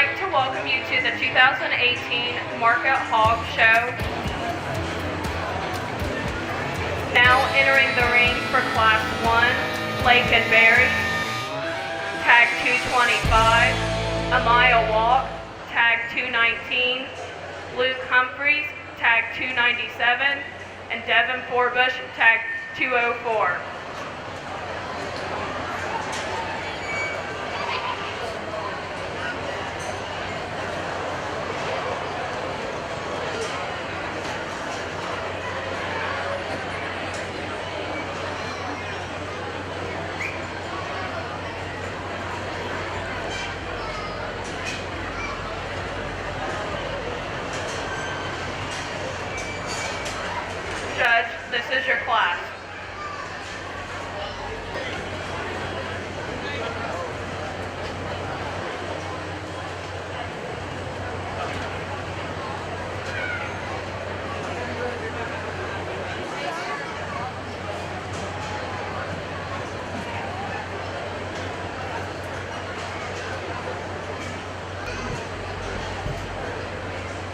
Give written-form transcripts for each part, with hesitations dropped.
like to welcome you to the 2018 Market Hog Show. Now entering the ring for Class 1, Lake and Berry, tag 225, Amaya Walk, tag 219, Luke Humphreys, tag 297, and Devin Forbush, tag 204. Judge, this is your class.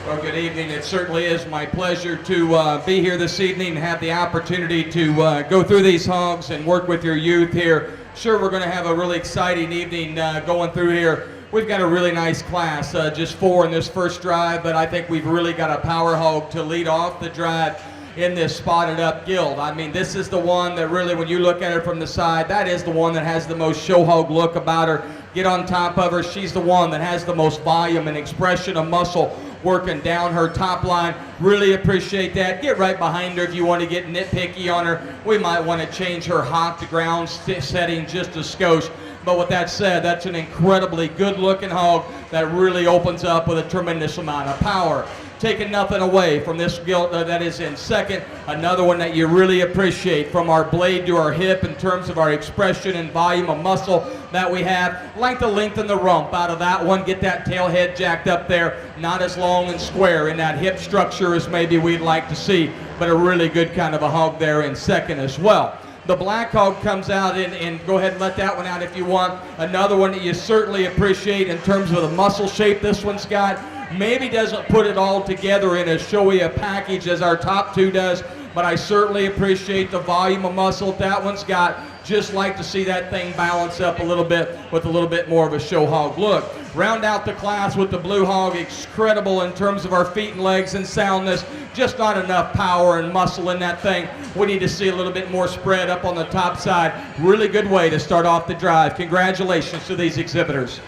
Well, good evening. It certainly is my pleasure to be here this evening and have the opportunity to go through these hogs and work with your youth here. Sure, we're going to have a really exciting evening going through here. We've got a really nice class, just 4 in this first drive, but I think we've really got a power hog to lead off the drive in this spotted up gilt. I mean, this is the one that really, when you look at her from the side, that is the one that has the most show hog look about her. Get on top of her. She's the one that has the most volume and expression of muscle working down her top line. Really appreciate that. Get right behind her if you want to get nitpicky on her. We might want to change her hop to ground setting just a skosh. But with that said, that's an incredibly good looking hog that really opens up with a tremendous amount of power. Taking nothing away from this gilt that is in second. Another one that you really appreciate, from our blade to our hip in terms of our expression and volume of muscle that we have. Like to lengthen the rump out of that one. Get that tail head jacked up there. Not as long and square in that hip structure as maybe we'd like to see, but a really good kind of a hog there in second as well. The black hog comes out and go ahead and let that one out if you want. Another one that you certainly appreciate in terms of the muscle shape this one's got. Maybe doesn't put it all together in as showy a package as our top two does, but I certainly appreciate the volume of muscle that one's got. Just like to see that thing balance up a little bit with a little bit more of a show hog look. Round out the class with the blue hog. Incredible in terms of our feet and legs and soundness. Just not enough power and muscle in that thing. We need to see a little bit more spread up on the top side. Really good way to start off the drive. Congratulations to these exhibitors.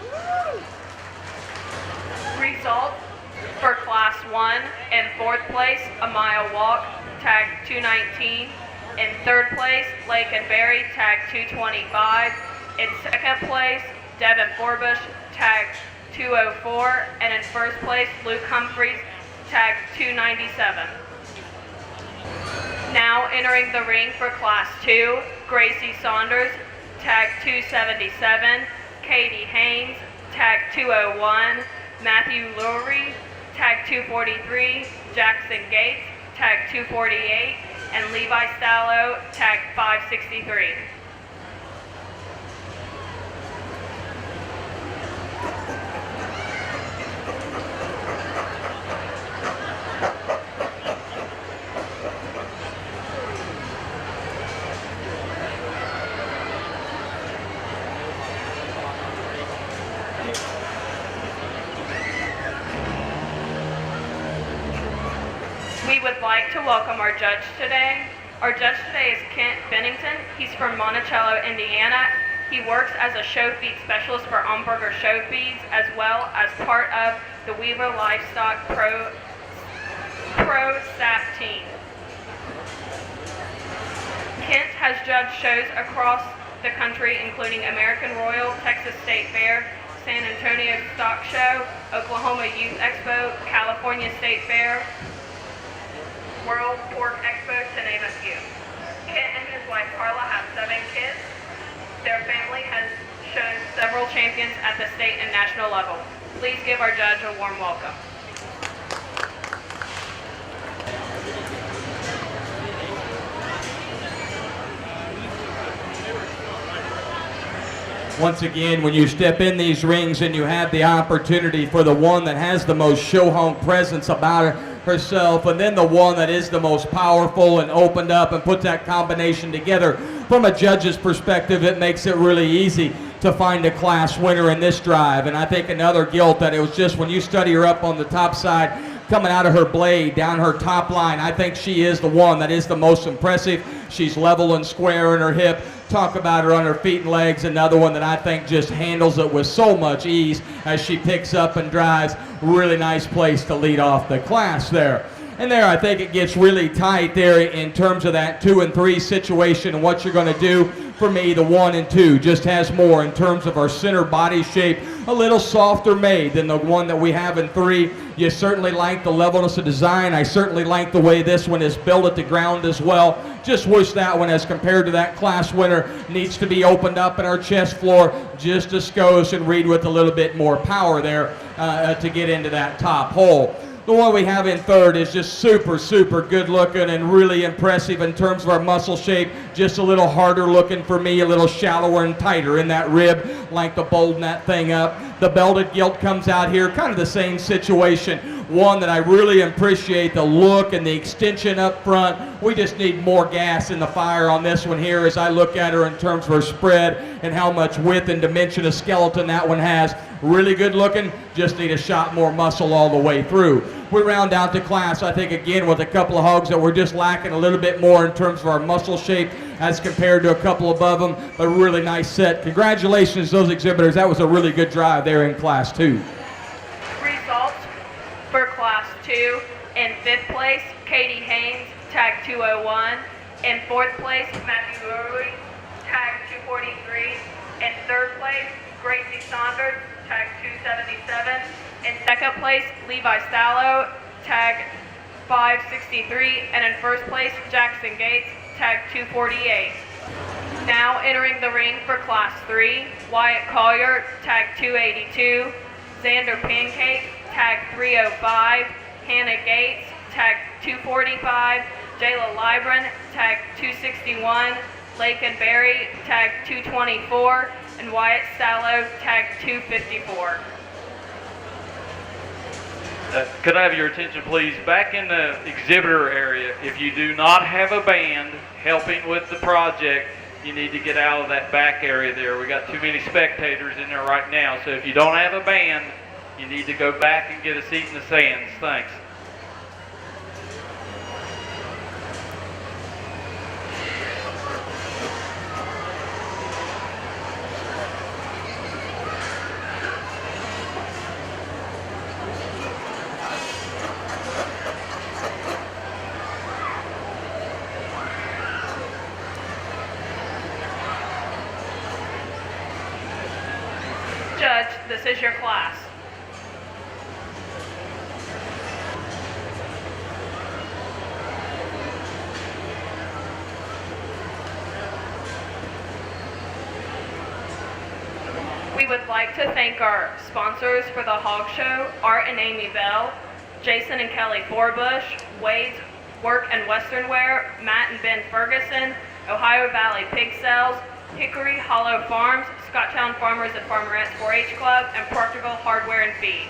Result for Class 1, in 4th place, Amaya Walk, tag 219. In 3rd place, Lake and Berry, tag 225. In 2nd place, Devin Forbush, tag 204. And in 1st place, Luke Humphreys, tag 297. Now entering the ring for Class 2, Gracie Saunders, tag 277. Katie Haynes, tag 201. Matthew Lurie, tag 243, Jackson Gates, tag 248, and Levi Stallo, tag 563. We would like to welcome our judge today. Our judge today is Kent Bennington. He's from Monticello, Indiana. He works as a show feed specialist for Umberger Show Feeds, as well as part of the Weaver Livestock Pro staff team. Kent has judged shows across the country, including American Royal, Texas State Fair, San Antonio Stock Show, Oklahoma Youth Expo, California State Fair, World Pork Expo, to name a few. Kent and his wife Carla have 7 kids. Their family has shown several champions at the state and national level. Please give our judge a warm welcome. Once again, when you step in these rings and you have the opportunity for the one that has the most show home presence about herself, and then the one that is the most powerful and opened up and put that combination together, from a judge's perspective, it makes it really easy to find a class winner in this drive. And I think another gilt that it was just when you study her up on the top side, coming out of her blade, down her top line, I think she is the one that is the most impressive. She's level and square in her hip. Talk about her on her feet and legs. Another one that I think just handles it with so much ease as she picks up and drives. Really nice place to lead off the class there. And there, I think it gets really tight there in terms of that 2 and 3 situation and what you're going to do. For me, the 1 and 2 just has more in terms of our center body shape, a little softer made than the one that we have in 3. You certainly like the levelness of design. I certainly like the way this one is built at the ground as well. Just wish that one, as compared to that class winner, needs to be opened up in our chest floor just a skosh and read with a little bit more power there to get into that top hole. The one we have in 3rd is just super, super good looking and really impressive in terms of our muscle shape. Just a little harder looking for me, a little shallower and tighter in that rib, like to bolden that thing up. The belted gilt comes out here, kind of the same situation. One that I really appreciate the look and the extension up front. We just need more gas in the fire on this one here as I look at her in terms of her spread and how much width and dimension of skeleton that one has. Really good looking, just need a shot more muscle all the way through. We round out the class, I think, again, with a couple of hogs that we're just lacking a little bit more in terms of our muscle shape as compared to a couple above them, but really nice set. Congratulations to those exhibitors. That was a really good drive there in Class 2. Results for Class 2. In 5th place, Katie Haynes, tag 201. In 4th place, Matthew Lurley, tag 243. In 3rd place, Gracie Saunders, tag 277. In 2nd place, Levi Stallo, tag 563. And in 1st place, Jackson Gates, tag 248. Now entering the ring for Class 3, Wyatt Collier, tag 282. Xander Pancake, tag 305. Hannah Gates, tag 245. Jayla Libran, tag 261. Lakin Berry, tag 224. And Wyatt Stallo, tag 254. Could I have your attention, please? Back in the exhibitor area, if you do not have a band helping with the project, you need to get out of that back area there. We got too many spectators in there right now. So if you don't have a band, you need to go back and get a seat in the stands. Thanks. Judge, this is your class. We would like to thank our sponsors for the Hog Show, Art and Amy Bell, Jason and Kelly Forbush, Wade's Work and Western Wear, Matt and Ben Ferguson, Ohio Valley Pig Sales, Hickory Hollow Farms, Scotttown Farmers and Farmerettes 4-H Club, and Proctorville Hardware and Feed.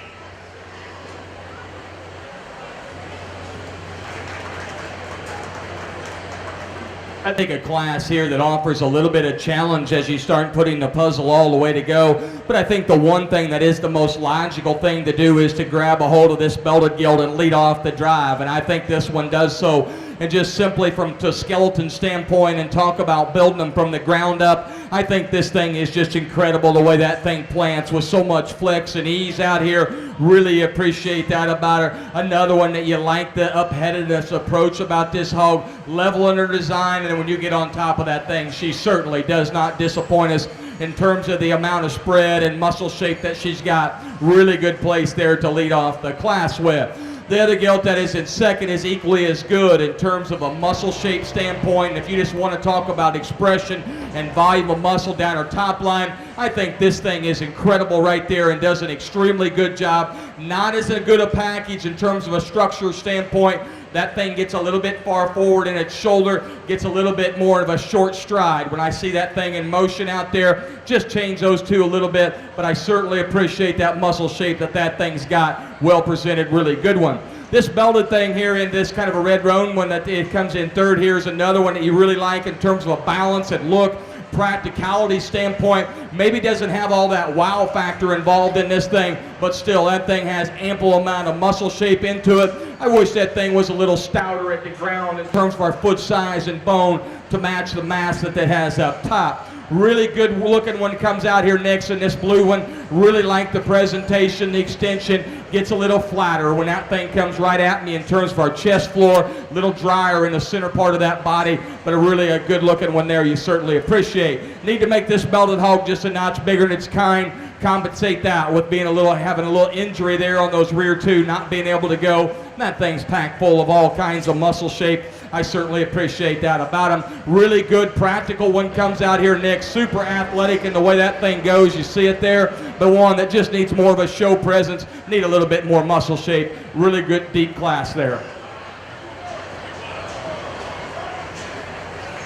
I think a class here that offers a little bit of challenge as you start putting the puzzle all the way to go. But I think the one thing that is the most logical thing to do is to grab a hold of this belted gilt and lead off the drive. And I think this one does so. And just simply from a skeleton standpoint and talk about building them from the ground up, I think this thing is just incredible the way that thing plants with so much flex and ease out here. Really appreciate that about her. Another one that you like, the up-headedness approach about this hog, level in her design, and when you get on top of that thing, she certainly does not disappoint us in terms of the amount of spread and muscle shape that she's got. Really good place there to lead off the class with. The other gilt that is in second is equally as good in terms of a muscle shape standpoint. And if you just want to talk about expression and volume of muscle down her top line, I think this thing is incredible right there and does an extremely good job. Not as good a package in terms of a structure standpoint. That thing gets a little bit far forward in its shoulder, gets a little bit more of a short stride. When I see that thing in motion out there, just change those two a little bit, but I certainly appreciate that muscle shape that thing's got. Well presented, really good one. This belted thing here in this kind of a red roan one that it comes in third here is another one that you really like in terms of a balance and look, practicality standpoint. Maybe doesn't have all that wow factor involved in this thing, but still that thing has ample amount of muscle shape into it. I wish that thing was a little stouter at the ground in terms of our foot size and bone to match the mass that it has up top. Really good looking one comes out here next in this blue one. Really like the presentation, the extension gets a little flatter when that thing comes right at me in terms of our chest floor. A little drier in the center part of that body, but a good looking one there you certainly appreciate. Need to make this belted hog just a notch bigger than its kind. Compensate that with being having a little injury there on those rear two, not being able to go. That thing's packed full of all kinds of muscle shape. I certainly appreciate that about him. Really good practical one comes out here next. Super athletic in the way that thing goes. You see it there. The one that just needs more of a show presence, need a little bit more muscle shape. Really good deep class there.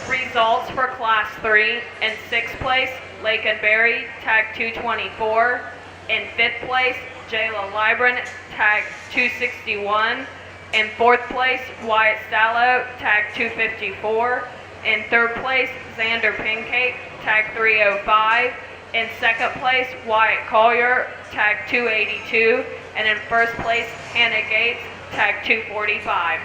Results for Class 3. In 6th place, Lake and Berry, tag 224. In 5th place, Jayla Libran, tag 261. In 4th place, Wyatt Stallo, tag 254. In 3rd place, Xander Pancake, tag 305. In 2nd place, Wyatt Collier, tag 282. And in 1st place, Hannah Gates, tag 245.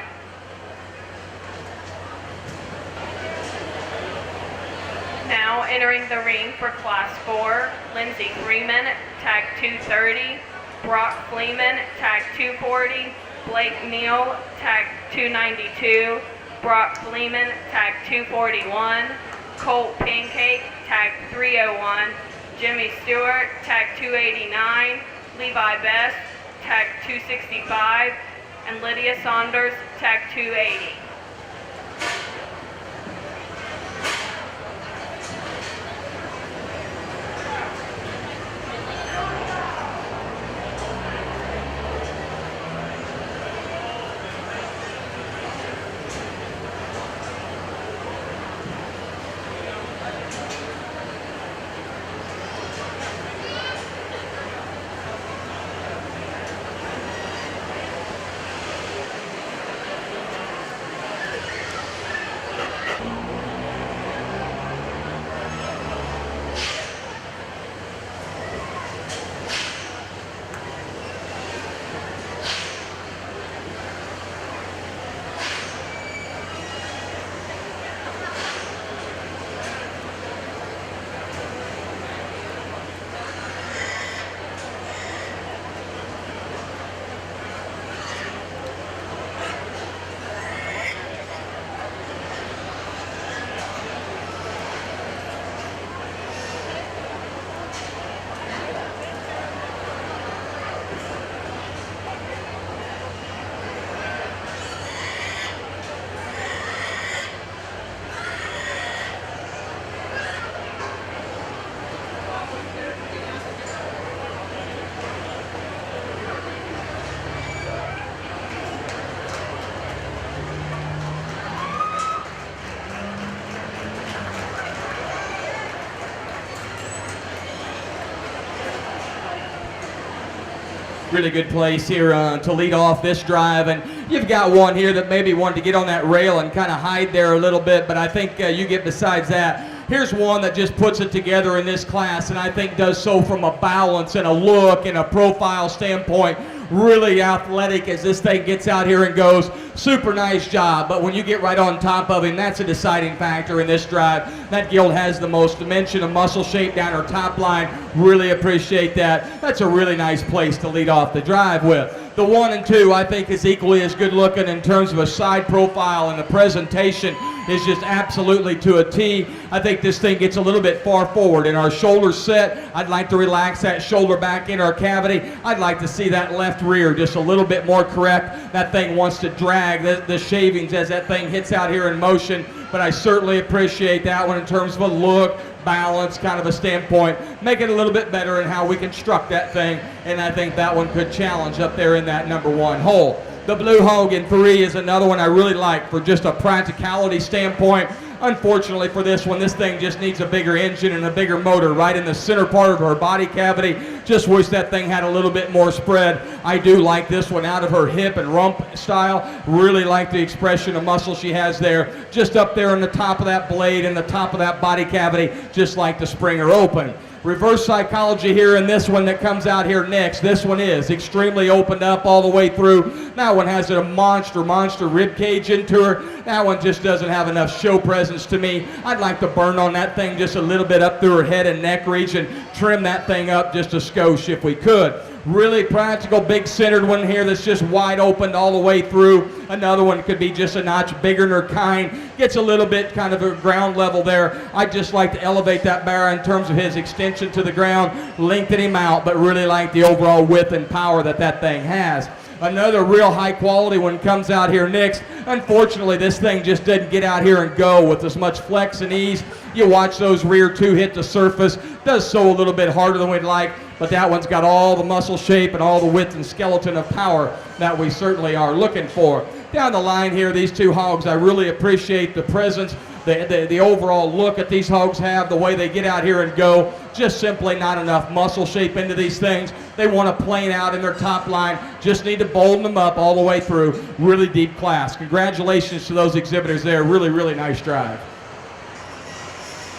Now entering the ring for Class 4, Lindsey Freeman, tag 230. Brock Fleeman, tag 240. Blake Neal, tag 292. Brock Fleeman, tag 241. Colt Pancake, tag 301. Jimmy Stewart, tag 289. Levi Best, tag 265. And Lydia Saunders, tag 280. Really good place here to lead off this drive, and you've got one here that maybe wanted to get on that rail and kind of hide there a little bit, but I think you get besides that. Here's one that just puts it together in this class, and I think does so from a balance and a look and a profile standpoint. Really athletic as this thing gets out here and goes. Super nice job, but when you get right on top of him, that's a deciding factor in this drive. That gilt has the most dimension of muscle shape down her top line. Really appreciate that. That's a really nice place to lead off the drive with. The 1 and 2 I think is equally as good looking in terms of a side profile, and the presentation is just absolutely to a T. I think this thing gets a little bit far forward in our shoulder set. I'd like to relax that shoulder back in our cavity. I'd like to see that left rear just a little bit more correct. That thing wants to drag the shavings as that thing hits out here in motion, but I certainly appreciate that one in terms of a look, balance kind of a standpoint, make it a little bit better in how we construct that thing, and I think that one could challenge up there in that number 1 hole. The Blue Hog in 3 is another one I really like for just a practicality standpoint. Unfortunately for this one, this thing just needs a bigger engine and a bigger motor right in the center part of her body cavity. Just wish that thing had a little bit more spread. I do like this one out of her hip and rump style. Really like the expression of muscle she has there. Just up there on the top of that blade and the top of that body cavity, just like the Springer Open. Reverse psychology here in this one that comes out here next. This one is extremely opened up all the way through. That one has a monster rib cage into her. That one just doesn't have enough show presence to me. I'd like to burn on that thing just a little bit up through her head and neck region, trim that thing up just a skosh if we could. Really practical, big centered one here that's just wide open all the way through. Another one could be just a notch bigger than her kind. Gets a little bit kind of a ground level there. I'd just like to elevate that barrel in terms of his extension to the ground, lengthen him out, but really like the overall width and power that that thing has. Another real high quality one comes out here next. Unfortunately, this thing just doesn't get out here and go with as much flex and ease. You watch those rear 2 hit the surface. Does so a little bit harder than we'd like, but that one's got all the muscle shape and all the width and skeleton of power that we certainly are looking for. Down the line here, these 2 hogs, I really appreciate the presence, the overall look that these hogs have, the way they get out here and go. Just simply not enough muscle shape into these things. They want to plane out in their top line. Just need to bolden them up all the way through. Really deep class. Congratulations to those exhibitors there. Really, really nice drive.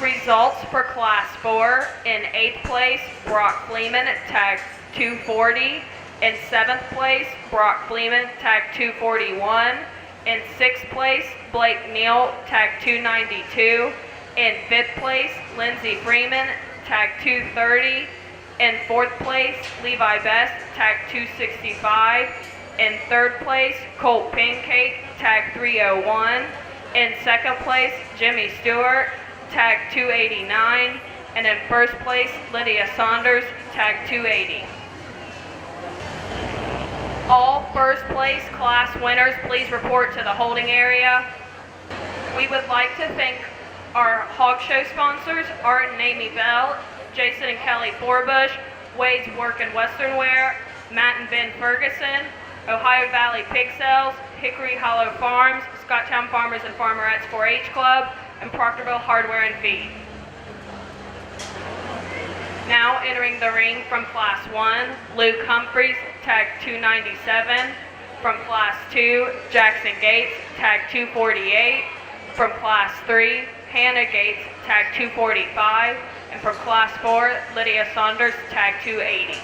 Results for Class 4. In 8th place, Brock Fleeman, tag 240. In 7th place, Brock Fleeman, tag 241. In 6th place, Blake Neal, tag 292. In 5th place, Lindsey Freeman, tag 230. In 4th place, Levi Best, tag 265. In 3rd place, Colt Pancake, tag 301. In 2nd place, Jimmy Stewart, tag 289. And in 1st place, Lydia Saunders, tag 280. All 1st place class winners, please report to the holding area. We would like to thank our hog show sponsors, Art and Amy Bell, Jason and Kelly Forbush, Wade's Work and Western Wear, Matt and Ben Ferguson, Ohio Valley Pig Sales, Hickory Hollow Farms, Scotttown Farmers and Farmerettes 4-H Club, and Proctorville Hardware and Feed. Now entering the ring from Class 1, Luke Humphreys, tag 297. From Class 2, Jackson Gates, tag 248. From Class 3, Hannah Gates, tag 245. And from Class 4, Lydia Saunders, tag 280.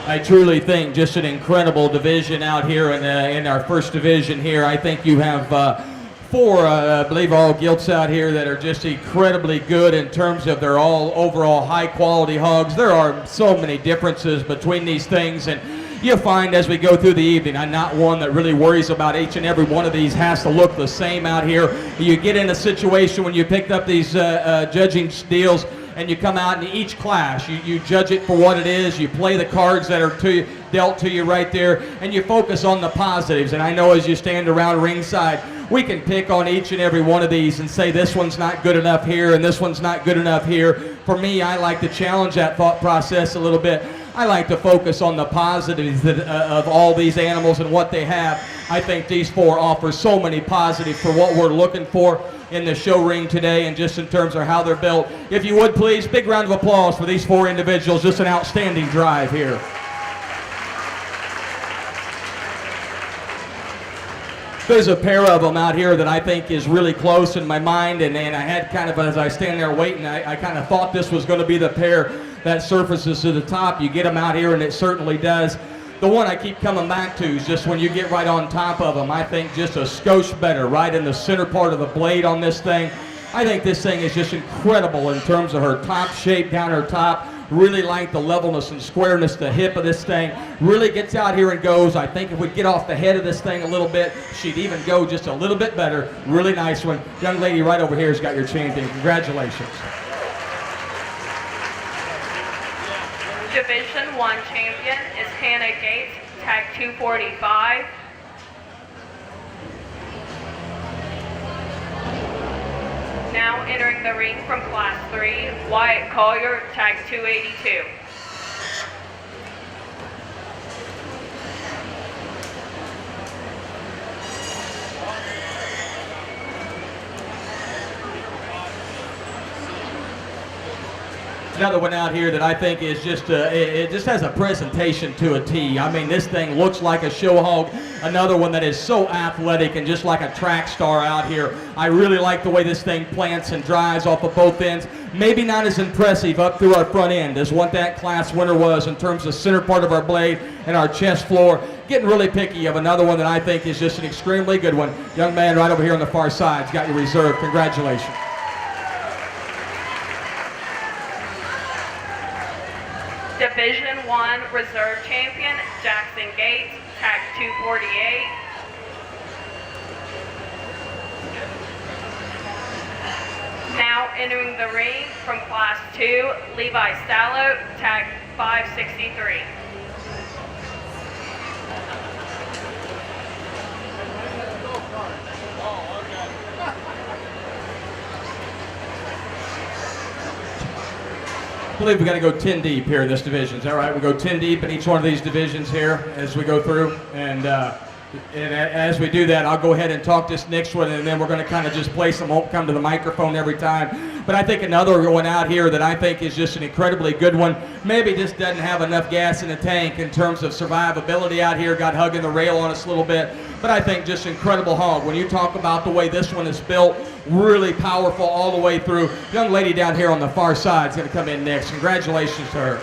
I truly think just an incredible division out here in our first division here. I think you have 4, I believe, all gilts out here that are just incredibly good in terms of their all overall high quality hogs. There are so many differences between these things, and you'll find as we go through the evening, I'm not one that really worries about each and every one of these has to look the same out here. You get in a situation when you picked up these judging deals, and you come out in each class. You judge it for what it is. You play the cards that are dealt to you right there, and you focus on the positives. And I know as you stand around ringside, we can pick on each and every one of these and say this one's not good enough here and this one's not good enough here. For me, I like to challenge that thought process a little bit. I like to focus on the positives of all these animals and what they have. I think these four offer so many positives for what we're looking for in the show ring today, and just in terms of how they're built. If you would please, big round of applause for these four individuals. Just an outstanding drive here. There's a pair of them out here that I think is really close in my mind, and I had kind of, as I stand there waiting, I kind of thought this was going to be the pair that surfaces to the top. You get them out here, and it certainly does. The one I keep coming back to is just when you get right on top of them, I think just a skosh better right in the center part of the blade on this thing. I think this thing is just incredible in terms of her top shape down her top. Really like the levelness and squareness, the hip of this thing. Really gets out here and goes. I think if we get off the head of this thing a little bit, she'd even go just a little bit better. Really nice one. Young lady right over here has got your champion. Congratulations. Division 1 champion is Hannah Gates, tag 245. Now entering the ring from Class 3, Wyatt Collier, tag 282. Another one out here that I think is just, it just has a presentation to a T. I mean, this thing looks like a show hog. Another one that is so athletic and just like a track star out here. I really like the way this thing plants and drives off of both ends. Maybe not as impressive up through our front end as what that class winner was in terms of center part of our blade and our chest floor. Getting really picky of another one that I think is just an extremely good one. Young man right over here on the far side's got your reserve. Congratulations. Division 1 Reserve Champion, Jackson Gates, tag 248. Now entering the ring from Class 2, Levi Stallo, tag 563. I believe we got to go 10 deep here in this division. Is that right? We go 10 deep in each one of these divisions here as we go through. And as we do that, I'll go ahead and talk this next one, and then we're going to kind of just place them. Won't come to the microphone every time. But I think another one out here that I think is just an incredibly good one. Maybe just doesn't have enough gas in the tank in terms of survivability out here. Got hugging the rail on us a little bit. But I think just incredible hog. When you talk about the way this one is built, really powerful all the way through. Young lady down here on the far side is going to come in next. Congratulations to her.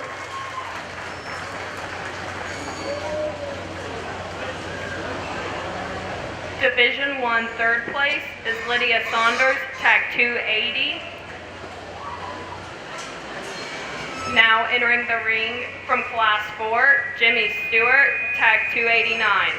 Division 1 third place is Lydia Saunders, tag 280. Now entering the ring from Class 4, Jimmy Stewart, tag 289.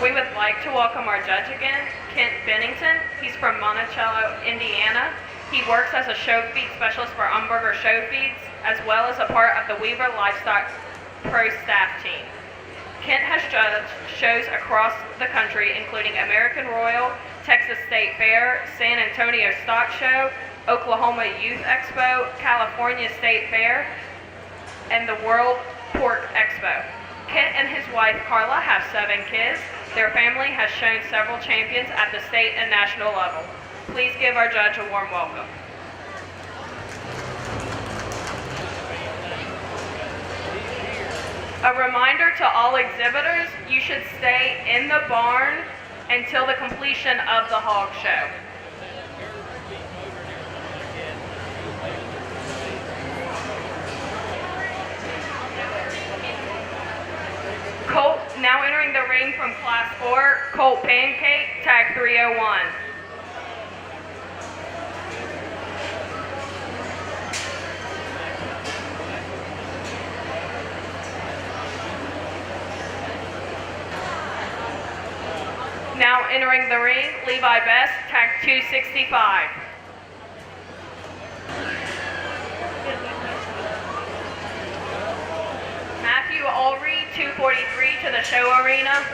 We would like to welcome our judge again, Kent Bennington. He's from Monticello, Indiana. He works as a show feed specialist for Umberger Show Feeds, as well as a part of the Weaver Livestock Pro staff team. Kent has judged shows across the country, including American Royal, Texas State Fair, San Antonio Stock Show, Oklahoma Youth Expo, California State Fair, and the World Pork Expo. Kent and his wife Carla have 7 kids. Their family has shown several champions at the state and national level. Please give our judge a warm welcome. A reminder to all exhibitors, you should stay in the barn until the completion of the hog show. Colt, now entering the ring from Class 4, Colt Pancake, tag 301. entering the ring, Levi Best, tag 265. Matthew Ulrey, 243 to the show arena.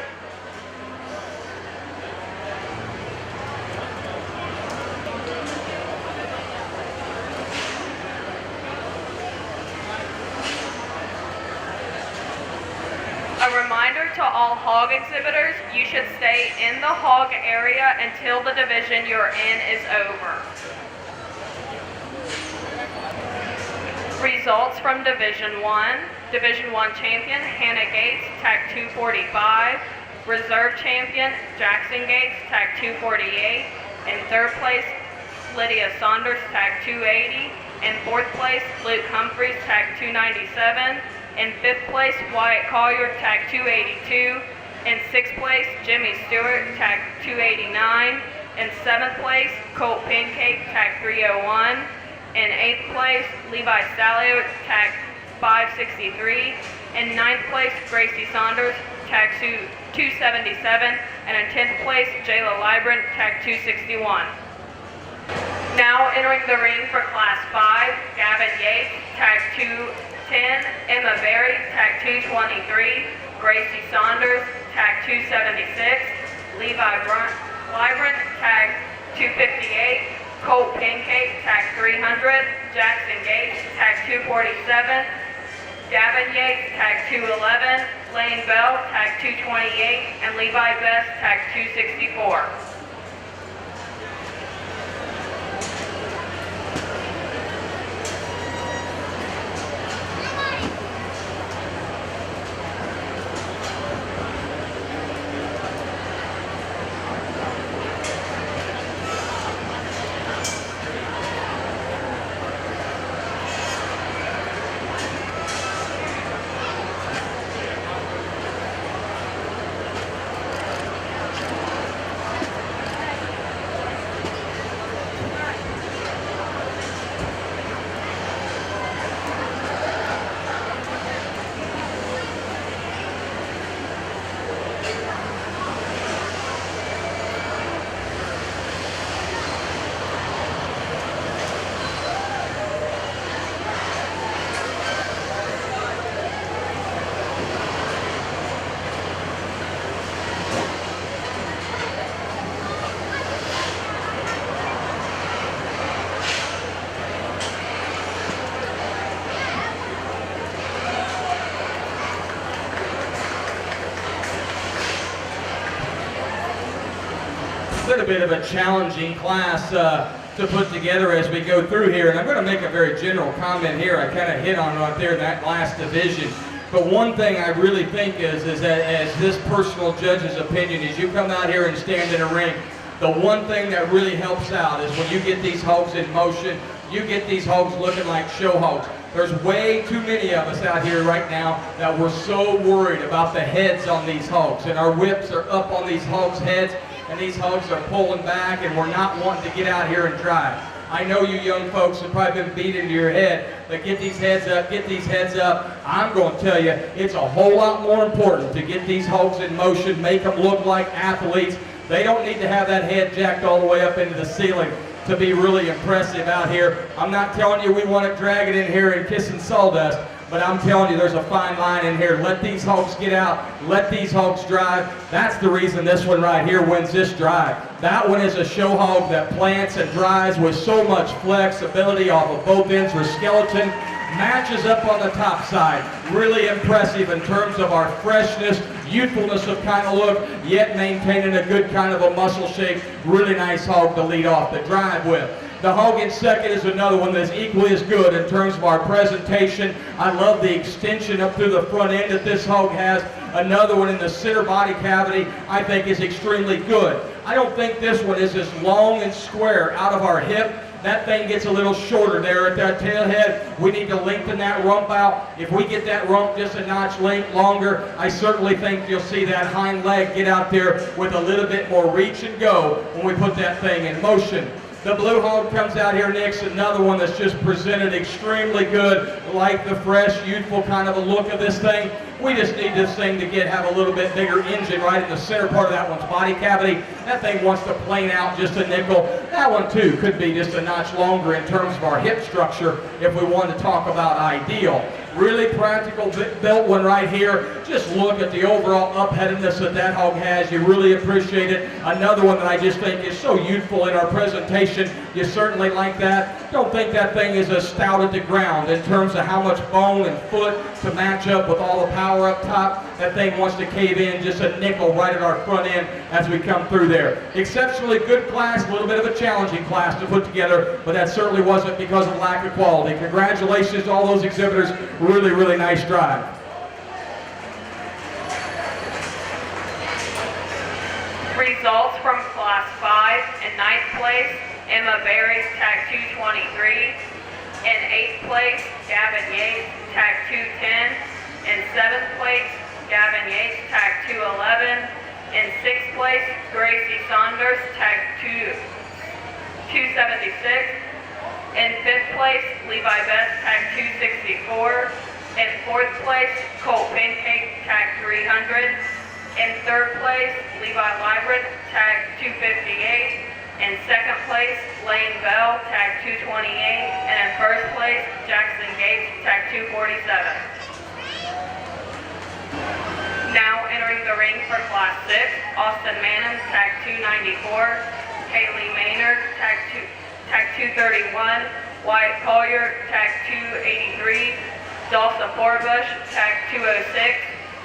A reminder to all hog exhibitors, you should stay in the hog area until the division you're in is over. Results from Division 1. Division 1 champion, Hannah Gates, tag 245. Reserve champion, Jackson Gates, tag 248. In third place, Lydia Saunders, tag 280. In fourth place, Luke Humphreys, tag 297. In fifth place, Wyatt Collier, tag 282. In sixth place, Jimmy Stewart, tag 289. In seventh place, Colt Pancake, tag 301. In eighth place, Levi Stalio, tag 563. In ninth place, Gracie Saunders, tag 277. And in 10th place, Jayla Libran, tag 261. Now entering the ring for Class 5, Gavin Yates, tag 210, Emma Berry, tag 223, Gracie Saunders, tag 276, Levi Libran, tag 258, Colt Pancake, tag 300, Jackson Gates, tag 247, Gavin Yates, tag 211, Lane Bell, tag 228, and Levi Best, tag 264. A little bit of a challenging class to put together as we go through here, and I'm going to make a very general comment here. I kind of hit on right there in that last division. But one thing I really think is that as this personal judge's opinion, as you come out here and stand in a ring, the one thing that really helps out is when you get these hogs in motion, you get these hogs looking like show hogs. There's way too many of us out here right now that we're so worried about the heads on these hogs, and our whips are up on these hogs' heads, and these hogs are pulling back, and we're not wanting to get out here and drive. I know you young folks have probably been beat into your head, but get these heads up, get these heads up. I'm going to tell you, it's a whole lot more important to get these hogs in motion, make them look like athletes. They don't need to have that head jacked all the way up into the ceiling to be really impressive out here. I'm not telling you we want to drag it in here and kissing sawdust, but I'm telling you there's a fine line in here. Let these hogs get out. Let these hogs drive. That's the reason this one right here wins this drive. That one is a show hog that plants and drives with so much flexibility off of both ends for skeleton. Matches up on the top side. Really impressive in terms of our freshness, youthfulness of kind of look, yet maintaining a good kind of a muscle shape. Really nice hog to lead off the drive with. The hog in second is another one that's equally as good in terms of our presentation. I love the extension up through the front end that this hog has. Another one in the center body cavity I think is extremely good. I don't think this one is as long and square out of our hip. That thing gets a little shorter there at that tail head. We need to lengthen that rump out. If we get that rump just a notch longer, I certainly think you'll see that hind leg get out there with a little bit more reach and go when we put that thing in motion. The blue hog comes out here next, another one that's just presented extremely good, like the fresh, youthful kind of a look of this thing. We just need this thing to have a little bit bigger engine right in the center part of that one's body cavity. That thing wants to plane out just a nickel. That one too could be just a notch longer in terms of our hip structure if we want to talk about ideal. Really practical built one right here. Just look at the overall upheadedness that that hog has. You really appreciate it. Another one that I just think is so youthful in our presentation. You certainly like that. Don't think that thing is as stout at the ground in terms of how much bone and foot to match up with all the power up top. That thing wants to cave in just a nickel right at our front end as we come through there. Exceptionally good class, a little bit of a challenging class to put together, but that certainly wasn't because of lack of quality. Congratulations to all those exhibitors. Really, really nice drive. Results from Class 5. In 9th place, Emma Berry, Tag 223. In 8th place, Gavin Yates, Tag 210. In 7th place, Gavin Yates, Tag 211. In 6th place, Gracie Saunders, Tag 276. In 5th place, Levi Best, Tag 264. In 4th place, Colt Pancake, Tag 300. In 3rd place, Levi Libreth, Tag 258. In 2nd place, Lane Bell, Tag 228. And in 1st place, Jackson Gates, Tag 247. Now entering the ring for Class 6, Austin Manham, Tag 294. Kaylee Maynard, Tag 231. Wyatt Collier, Tag 283. Dawson Forbush, Tag 206.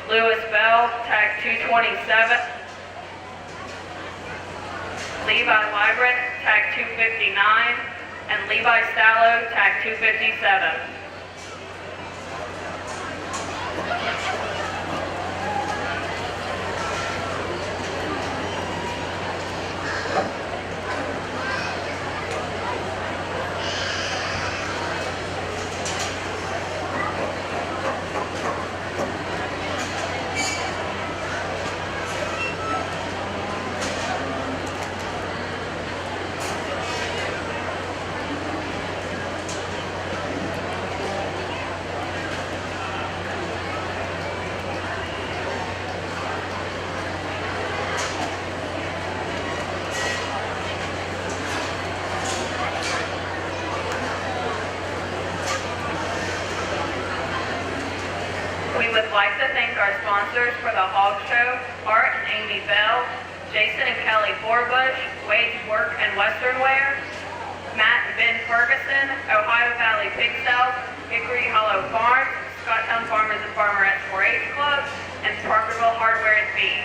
Lewis Bell, Tag 227. Levi Libreth, Tag 259. And Levi Stallo, Tag 257. We would like to thank our sponsors for the Hog Show, Art and Amy Bell, Jason and Kelly Forbush, Wade's Work and Western Wear, Matt and Ben Ferguson, Ohio Valley Pig South, Hickory Hollow Farms, Scotttown Farmers and Farmerettes 4-H Club, and Proctorville Hardware and Feed.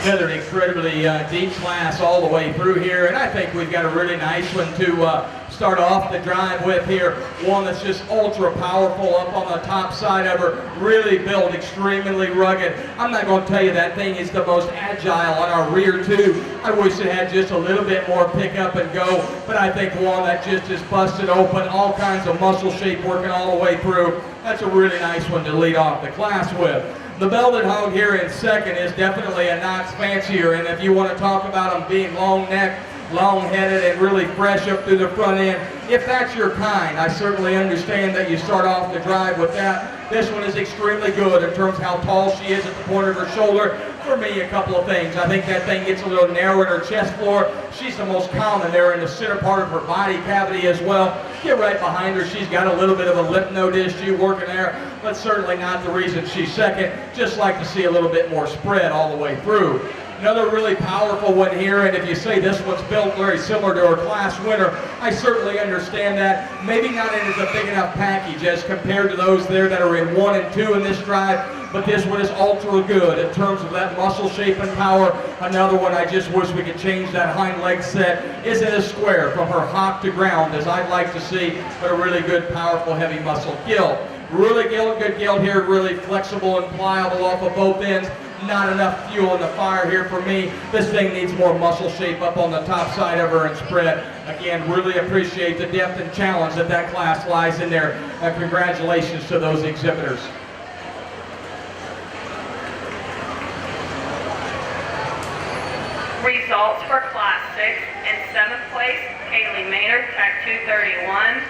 Another incredibly deep class all the way through here, and I think we've got a really nice one to start off the drive with here. One that's just ultra powerful up on the top side of her, really built extremely rugged. I'm not going to tell you that thing is the most agile on our rear too. I wish it had just a little bit more pick up and go, but I think one that just is busted open, all kinds of muscle shape working all the way through. That's a really nice one to lead off the class with. The belted hog here in second is definitely a notch fancier, and if you want to talk about them being long-necked, long-headed, and really fresh up through the front end, if that's your kind, I certainly understand that you start off the drive with that. This one is extremely good in terms of how tall she is at the point of her shoulder. For me, a couple of things. I think that thing gets a little narrow in her chest floor. She's the most common there in the center part of her body cavity as well. Get right behind her. She's got a little bit of a lymph node issue working there, but certainly not the reason she's second. Just like to see a little bit more spread all the way through. Another really powerful one here, and if you say this one's built very similar to her class winner, I certainly understand that. Maybe not in as a big enough package as compared to those there that are in 1 and 2 in this drive, but this one is ultra good in terms of that muscle shape and power. Another one I just wish we could change that hind leg set. Isn't a square from her hock to ground as I'd like to see, but a really good, powerful, heavy muscle gilt. Really good gilt here, really flexible and pliable off of both ends. not enough fuel in the fire here for me. This thing needs more muscle shape up on the top side of her and spread. Again, really appreciate the depth and challenge that that class lies in there. Congratulations to those exhibitors. Results for Class 6. In 7th place, Kaylee Maynard, TAC 231.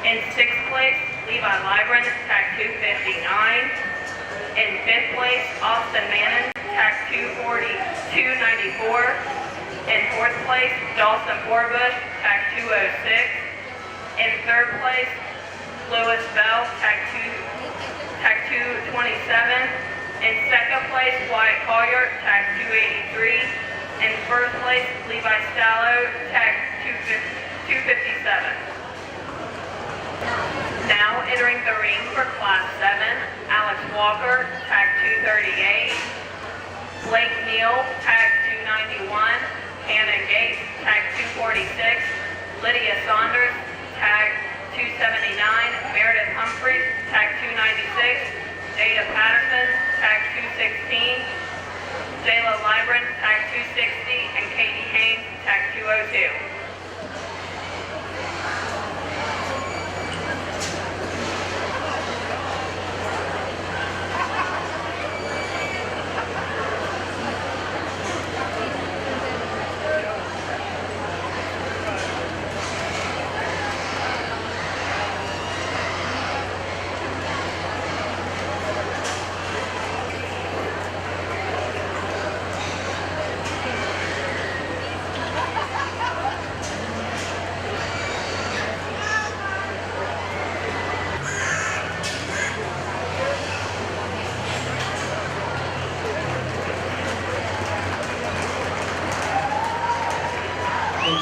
In 6th place, Levi Libran, TAC 259. In 5th place, Austin Mannon, TAC 294. In 4th place, Dawson Forbush, TAC 206. In 3rd place, Lewis Bell, TAC 227. In 2nd place, Wyatt Collier, TAC 283. In 1st place, Levi Stallo, TAC 257. Now entering the ring for Class 7, Alex Walker, TAC 238. Blake Neal, TAC 291. Hannah Gates, TAC 246. Lydia Saunders, TAC 279. Meredith Humphreys, TAC 296. Jada Patterson, TAC 216. Jayla Libran, TAC 260, and Katie Haynes, TAC 202.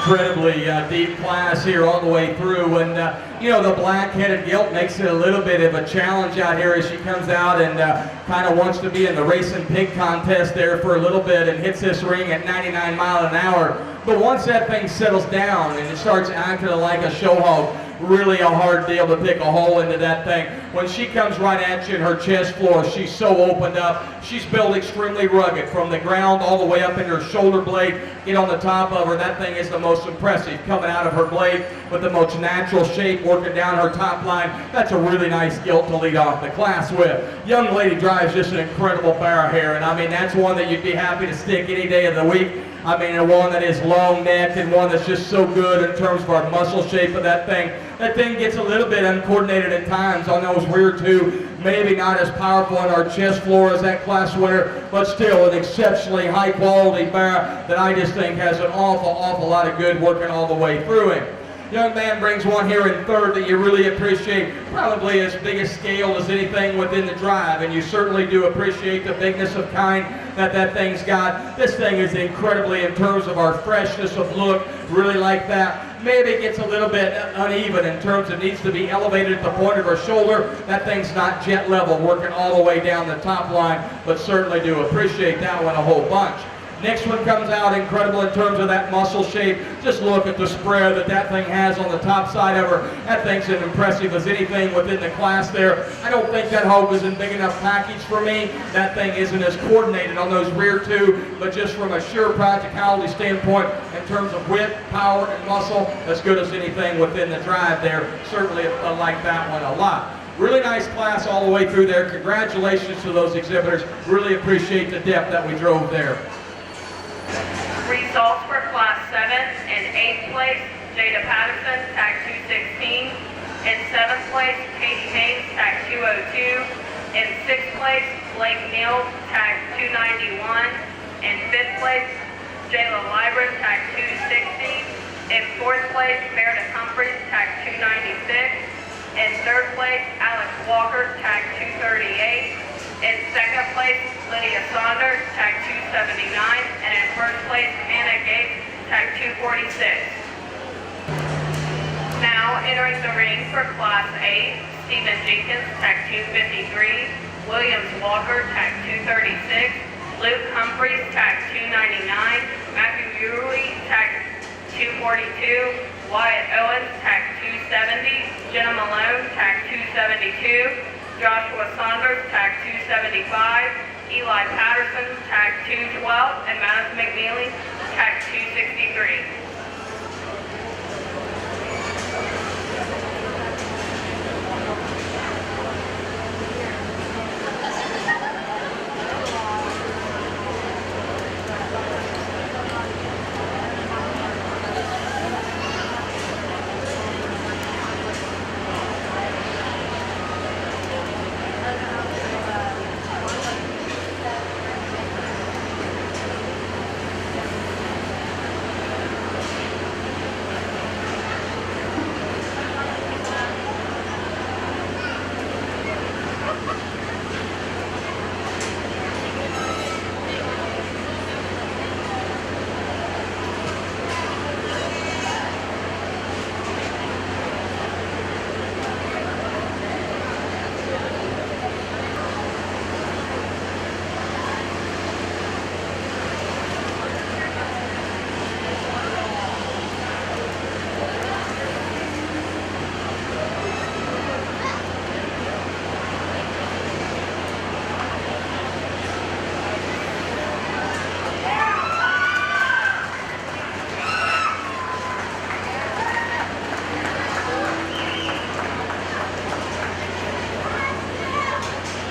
Incredibly deep class here all the way through, and you know, the black-headed gilt makes it a little bit of a challenge out here as she comes out and kind of wants to be in the racing pig contest there for a little bit and hits this ring at 99 miles an hour. But once that thing settles down and it starts acting like a show hog, really a hard deal to pick a hole into that thing. When she comes right at you in her chest floor, she's so opened up. She's built extremely rugged from the ground all the way up into her shoulder blade. Get on the top of her, that thing is the most impressive. Coming out of her blade with the most natural shape, working down her top line. That's a really nice gilt to lead off the class with. Young lady drives just an incredible barrel here, and I mean, that's one that you'd be happy to stick any day of the week. I mean, and one that is long-necked and one that's just so good in terms of our muscle shape of that thing. That thing gets a little bit uncoordinated at times on those rear two. Maybe not as powerful in our chest floor as that class winner, but still an exceptionally high-quality barrel that I just think has an awful lot of good working all the way through him. Young man brings one here in third that you really appreciate, probably as big a scale as anything within the drive, and you certainly do appreciate the bigness of kind that that thing's got. This thing is incredibly, in terms of our freshness of look, really like that. Maybe it gets a little bit uneven in terms of needs to be elevated at the point of her shoulder. That thing's not jet level, working all the way down the top line, but certainly do appreciate that one a whole bunch. Next one comes out incredible in terms of that muscle shape. Just look at the spread that that thing has on the top side of her. That thing's as impressive as anything within the class there. I don't think that hog was in big enough package for me. That thing isn't as coordinated on those rear two, but just from a sheer practicality standpoint, in terms of width, power, and muscle, as good as anything within the drive there. Certainly I like that one a lot. Really nice class all the way through there. Congratulations to those exhibitors. Really appreciate the depth that we drove there. Results for Class 7. In 8th place, Jada Patterson, TAC 216. In 7th place, Katie Haynes, TAC 202. In 6th place, Blake Neal, TAC 291. In 5th place, Jayla Libran, TAC 260. In 4th place, Meredith Humphreys, TAC 296. In 3rd place, Alex Walker, TAC 238. In 2nd place, Lydia Saunders, TAC 279, and in 1st place, Hannah Gates, TAC 246. Now entering the ring for Class 8, Stephen Jenkins, TAC 253, Williams Walker, TAC 236, Luke Humphreys, TAC 299, Matthew Urley, TAC 242, Wyatt Owens, TAC 270, Jenna Malone, TAC 272, Joshua Saunders, TAC 275, Eli Patterson, tag 212, and Madison McNeely, tag 263.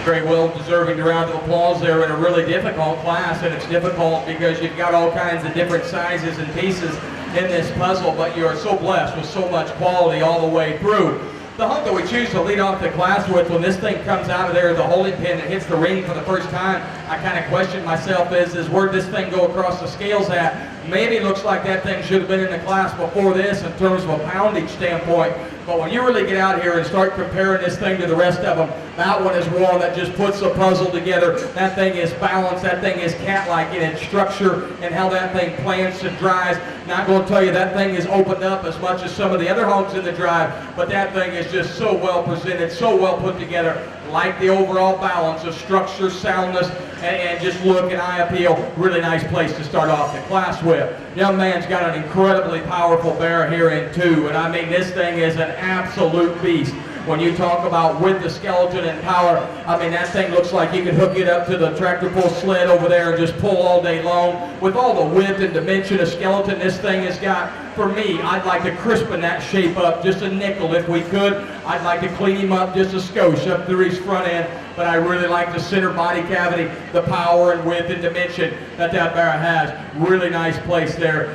Great, well deserving round of applause there in a really difficult class, and it's difficult because you've got all kinds of different sizes and pieces in this puzzle, but you are so blessed with so much quality all the way through. The hunk that we choose to lead off the class with, when this thing comes out of there, the holding pin that hits the ring for the first time, I kind of question myself is where'd this thing go across the scales at? Maybe it looks like that thing should have been in the class before this in terms of a poundage standpoint. But when you really get out here and start comparing this thing to the rest of them, that one is one that just puts the puzzle together. That thing is balanced. That thing is cat-like in its structure and how that thing plants and drives. Not going to tell you that thing is opened up as much as some of the other homes in the drive, but that thing is just so well presented, so well put together. Like the overall balance of structure, soundness, and just look and eye appeal. Really nice place to start off the class with. Young man's got an incredibly powerful bear here in 2, and I mean this thing is an absolute beast. When you talk about width of skeleton and power, I mean that thing looks like you could hook it up to the tractor pull sled over there and just pull all day long. With all the width and dimension of skeleton this thing has got, for me, I'd like to crispen that shape up just a nickel if we could. I'd like to clean him up just a skosh up through his front end, but I really like the center body cavity, the power and width and dimension that bear has. Really nice place there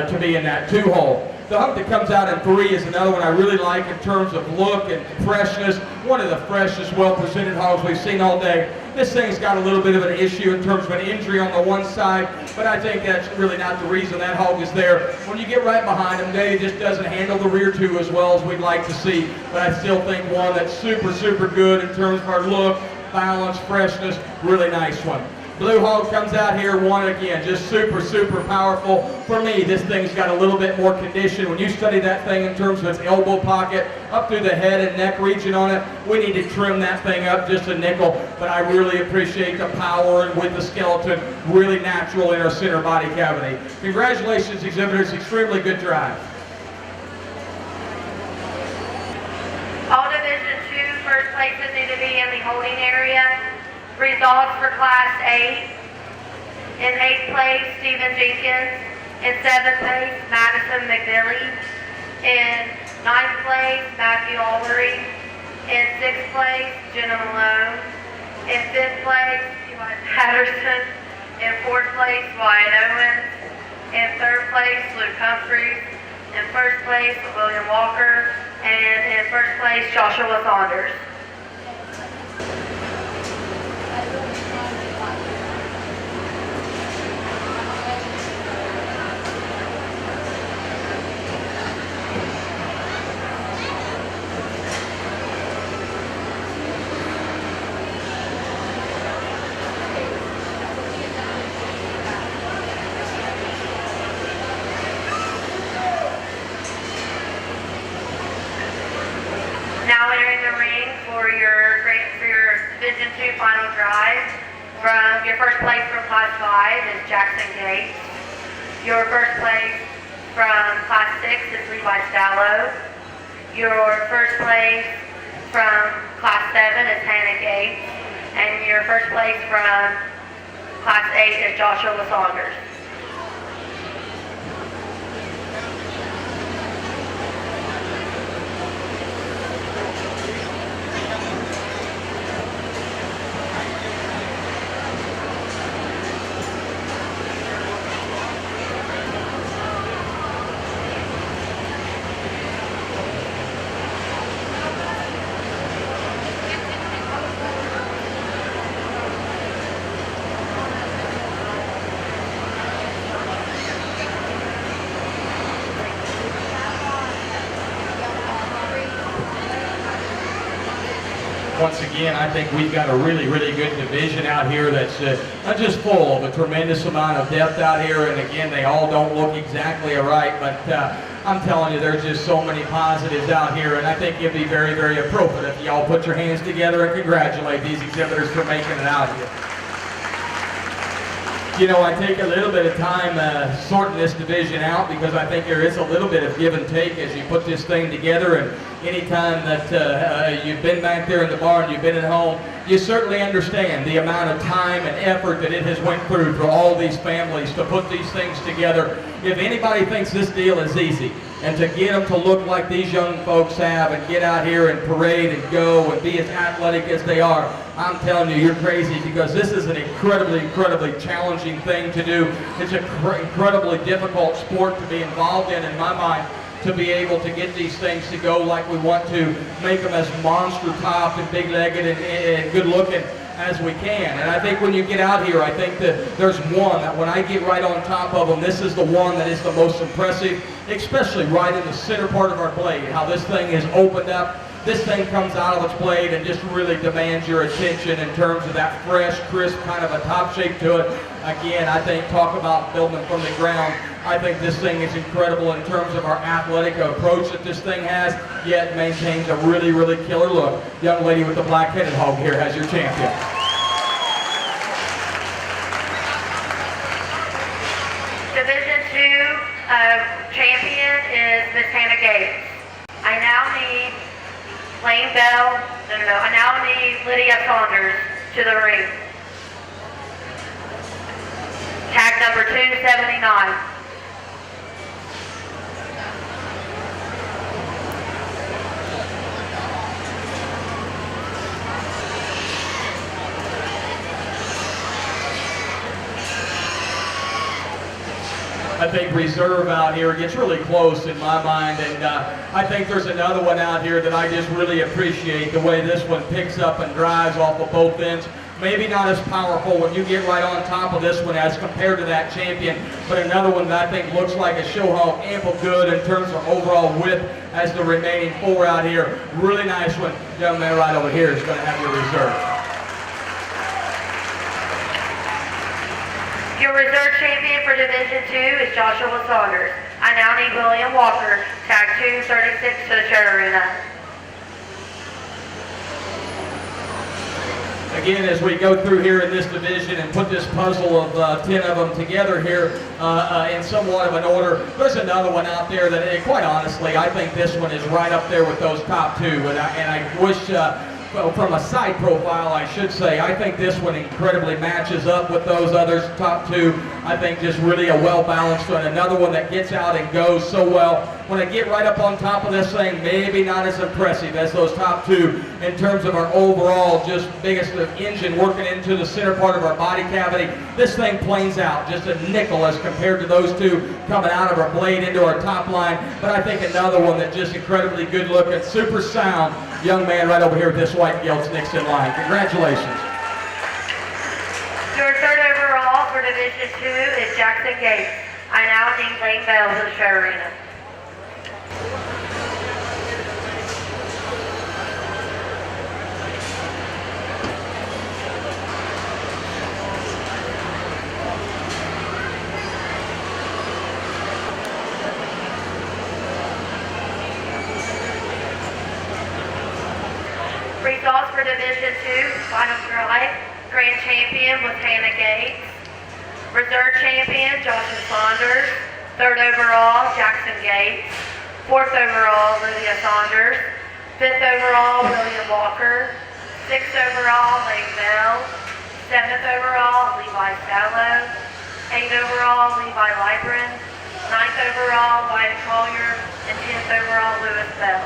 to be in that 2-hole. The hunk that comes out in 3 is another one I really like in terms of look and freshness. One of the freshest, well-presented hogs we've seen all day. This thing's got a little bit of an issue in terms of an injury on the one side, but I think that's really not the reason that hog is there. When you get right behind him, Dave just doesn't handle the rear 2 as well as we'd like to see, but I still think one that's super, super good in terms of our look, balance, freshness, really nice one. Blue hog comes out here, one again, just super, super powerful. For me, this thing's got a little bit more condition. When you study that thing in terms of its elbow pocket, up through the head and neck region on it, we need to trim that thing up just a nickel. But I really appreciate the power and with the skeleton, really natural in our center body cavity. Congratulations, exhibitors, extremely good drive. All Division 2 first places need to be in the holding area. Results for Class 8. In 8th place, Stephen Jenkins. In 7th place, Madison McNeely. In 9th place, Matthew Albury. In 6th place, Jenna Malone. In 5th place, Eli Patterson. In 4th place, Wyatt Owens. In 3rd place, Luke Humphreys. In 1st place, William Walker. And in 1st place, Joshua Saunders. Now entering the ring for your Division 2 final drive. From your first place from Class 5 is Jackson Gates. Your first place from Class 6 is Levi Stallo. Your first place from Class 7 is Hannah Gates. And your first place from Class 8 is Joshua Saunders. Once again, I think we've got a really, really good division out here that's not just full of a tremendous amount of depth out here. And again, they all don't look exactly alike, but I'm telling you, there's just so many positives out here. And I think it'd be very, very appropriate if y'all put your hands together and congratulate these exhibitors for making it out here. You know, I take a little bit of time sorting this division out because I think there is a little bit of give and take as you put this thing together. And anytime that you've been back there in the barn, you've been at home, you certainly understand the amount of time and effort that it has went through for all these families to put these things together. If anybody thinks this deal is easy, and to get them to look like these young folks have and get out here and parade and go and be as athletic as they are, I'm telling you, you're crazy, because this is an incredibly, incredibly challenging thing to do. It's an incredibly difficult sport to be involved in my mind, to be able to get these things to go like we want to, make them as monster-topped and big-legged and good-looking as we can. And I think when you get out here, I think that there's one that when I get right on top of them, this is the one that is the most impressive, especially right in the center part of our blade, how this thing is opened up. This thing comes out of its blade and just really demands your attention in terms of that fresh, crisp kind of a top shape to it. Again, I think talk about building from the ground. I think this thing is incredible in terms of our athletic approach that this thing has, yet maintains a really, really killer look. Young lady with the black-headed hog here has your champion. Division 2 champion is Miss Hannah Gates. I now need Lane Bell, I now need Lydia Saunders to the ring. Tag number 279. I think reserve out here gets really close in my mind, and I think there's another one out here that I just really appreciate the way this one picks up and drives off of both ends. Maybe not as powerful when you get right on top of this one as compared to that champion, but another one that I think looks like a show hog, ample good in terms of overall width as the remaining four out here. Really nice one. Young man right over here is going to have your reserve. Your reserve champion for Division 2 is Joshua Saunders. I now need William Walker, tag 236 to the show arena. Again, as we go through here in this division and put this puzzle of 10 of them together here in somewhat of an order, there's another one out there that, quite honestly, I think this one is right up there with those top two. And I wish, well, from a side profile, I should say, I think this one incredibly matches up with those others, top two. I think just really a well-balanced one. Another one that gets out and goes so well. When I get right up on top of this thing, maybe not as impressive as those top two in terms of our overall just biggest engine working into the center part of our body cavity. This thing planes out just a nickel as compared to those two coming out of our blade into our top line. But I think another one that just incredibly good looking, super sound young man right over here with this white gelt's next in line. Congratulations. Your third overall for Division 2 is Jackson Gates. I now need Lane Bell to the show arena. Results for Division 2, final drive. Grand champion was Hannah Gates. Reserve champion, Joshua Saunders. Third overall, Jackson Gates. Fourth overall, Lydia Saunders. Fifth overall, William Walker. 6th overall, Lane Bell. 7th overall, Levi Sallow. 8th overall, Levi Libran. 9th overall, Wyatt Collier. And 10th overall, Lewis Bell.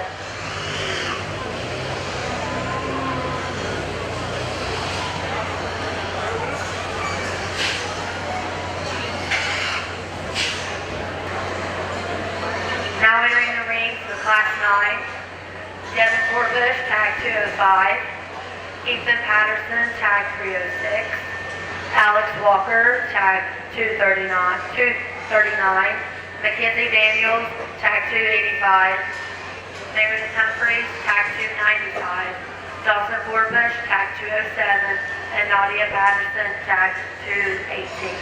Now entering the ring for Class 9, Devin Forbush, tag 205, Ethan Patterson, tag 306, Alex Walker, tag 239, Mackenzie Daniels, tag 285, Meredith Humphreys, tag 295, Dawson Forbush, tag 207, and Nadia Patterson, tag 218.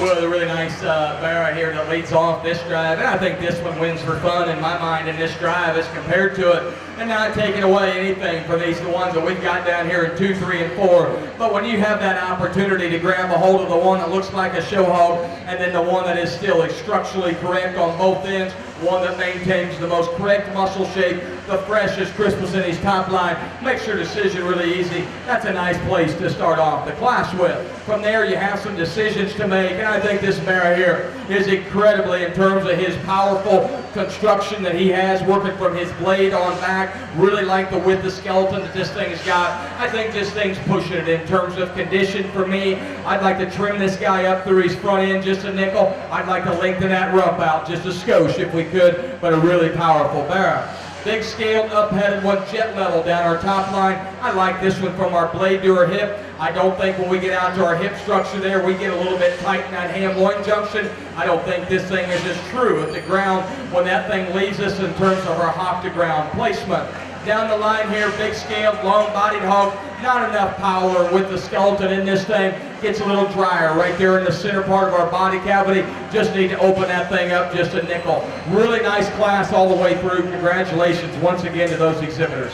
Well, a really nice barra here that leads off this drive, and I think this one wins for fun in my mind in this drive as compared to it, and not taking away anything from the ones that we've got down here in 2, 3, and 4. But when you have that opportunity to grab a hold of the one that looks like a show hog, and then the one that is still structurally correct on both ends, one that maintains the most correct muscle shape, the freshest, crispest in his top line, makes your decision really easy. That's a nice place to start off the class with. From there, you have some decisions to make, and I think this mare here is incredibly, in terms of his powerful construction that he has, working from his blade on back. Really like the width of skeleton that this thing has got. I think this thing's pushing it in terms of condition for me. I'd like to trim this guy up through his front end just a nickel. I'd like to lengthen that rump out just a skosh if we could, but a really powerful barra. Big scaled, up-headed one, jet level down our top line. I like this one from our blade to our hip. I don't think when we get out to our hip structure there, we get a little bit tight in that ham-loin junction. I don't think this thing is as true at the ground when that thing leaves us in terms of our hop-to-ground placement. Down the line here, big scaled, long-bodied hog. Not enough power with the skeleton in this thing. Gets a little drier right there in the center part of our body cavity. Just need to open that thing up just a nickel. Really nice class all the way through. Congratulations once again to those exhibitors.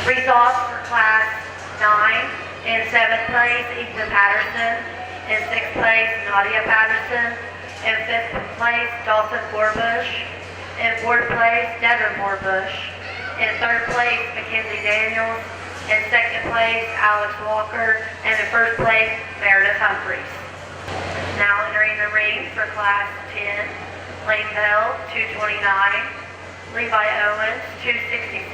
Results for Class 9. In 7th place, Ethan Patterson. In 6th place, Nadia Patterson. In 5th place, Dawson Forbush. In 4th place, Devin Forbush. In 3rd place, Mackenzie Daniels. In 2nd place, Alex Walker. And in 1st place, Meredith Humphreys. Now entering the ring for Class 10, Lane Bell, 229. Levi Owens, 267.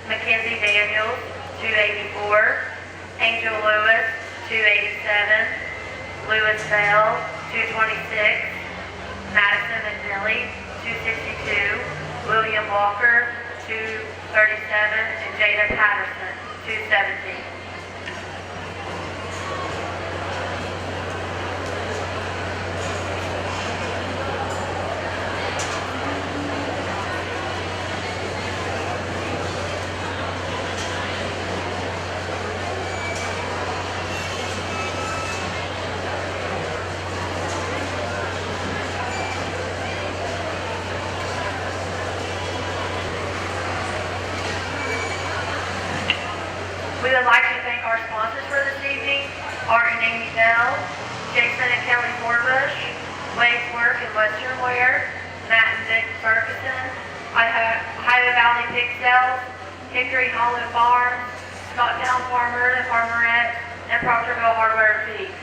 Mackenzie Daniels, 284. Angel Lewis, 287. Lewis Bell, 226. Madison McNilly, 262. William Walker, 237. And Jada Patterson, 217. We would like to thank our sponsors for this evening, Art and Amy Bell, Jason and Kelly Forbush, Wade's Work and Western Wear, Matt and Vic Ferguson, Ohio Valley Pig Sales, Hickory Hollow Farms, Scotttown Farmers and Farmerettes, and Proctorville Hardware and Feed.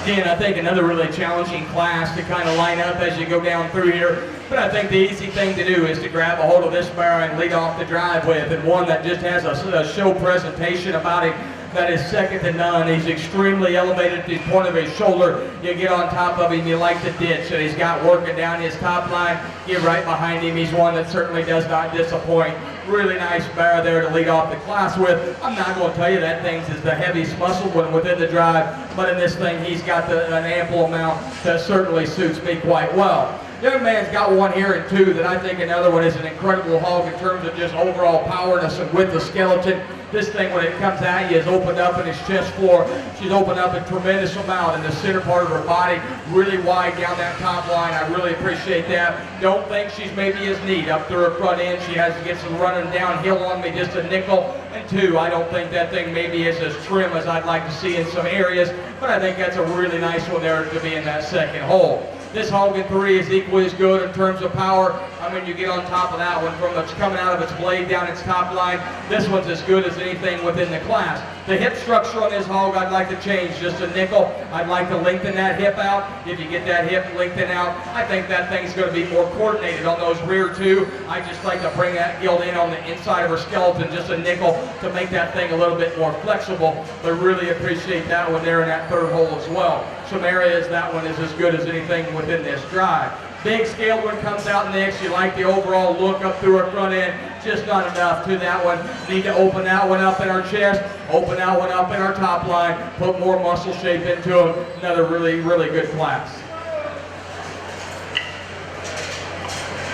Again, I think another really challenging class to kind of line up as you go down through here. But I think the easy thing to do is to grab a hold of this barra and lead off the drive with, and one that just has a show presentation about him that is second to none. He's extremely elevated at the point of his shoulder. You get on top of him, you like the ditch that he's got working down his top line. Get right behind him. He's one that certainly does not disappoint. Really nice bear there to lead off the class with. I'm not going to tell you that thing's is the heaviest muscle one within the drive, but in this thing he's got an ample amount that certainly suits me quite well. The young man's got one here and two that I think another one is an incredible hog in terms of just overall powerness and with the skeleton. This thing, when it comes at you, is opened up in his chest floor. She's opened up a tremendous amount in the center part of her body, really wide down that top line. I really appreciate that. Don't think she's maybe as neat up through her front end. She has to get some running downhill on me, just a nickel. And two, I don't think that thing maybe is as trim as I'd like to see in some areas, but I think that's a really nice one there to be in that second hole. This hog in three is equally as good in terms of power. I mean, you get on top of that one from it's coming out of its blade down its top line. This one's as good as anything within the class. The hip structure on this hog, I'd like to change just a nickel. I'd like to lengthen that hip out. If you get that hip lengthened out, I think that thing's going to be more coordinated on those rear two. I just like to bring that gilt in on the inside of her skeleton, just a nickel, to make that thing a little bit more flexible. But really appreciate that one there in that third hole as well. Some areas that one is as good as anything within this drive. Big scaled one comes out next. You like the overall look up through her front end. Just not enough to that one. Need to open that one up in our chest, open that one up in our top line, put more muscle shape into them. Another really, really good class.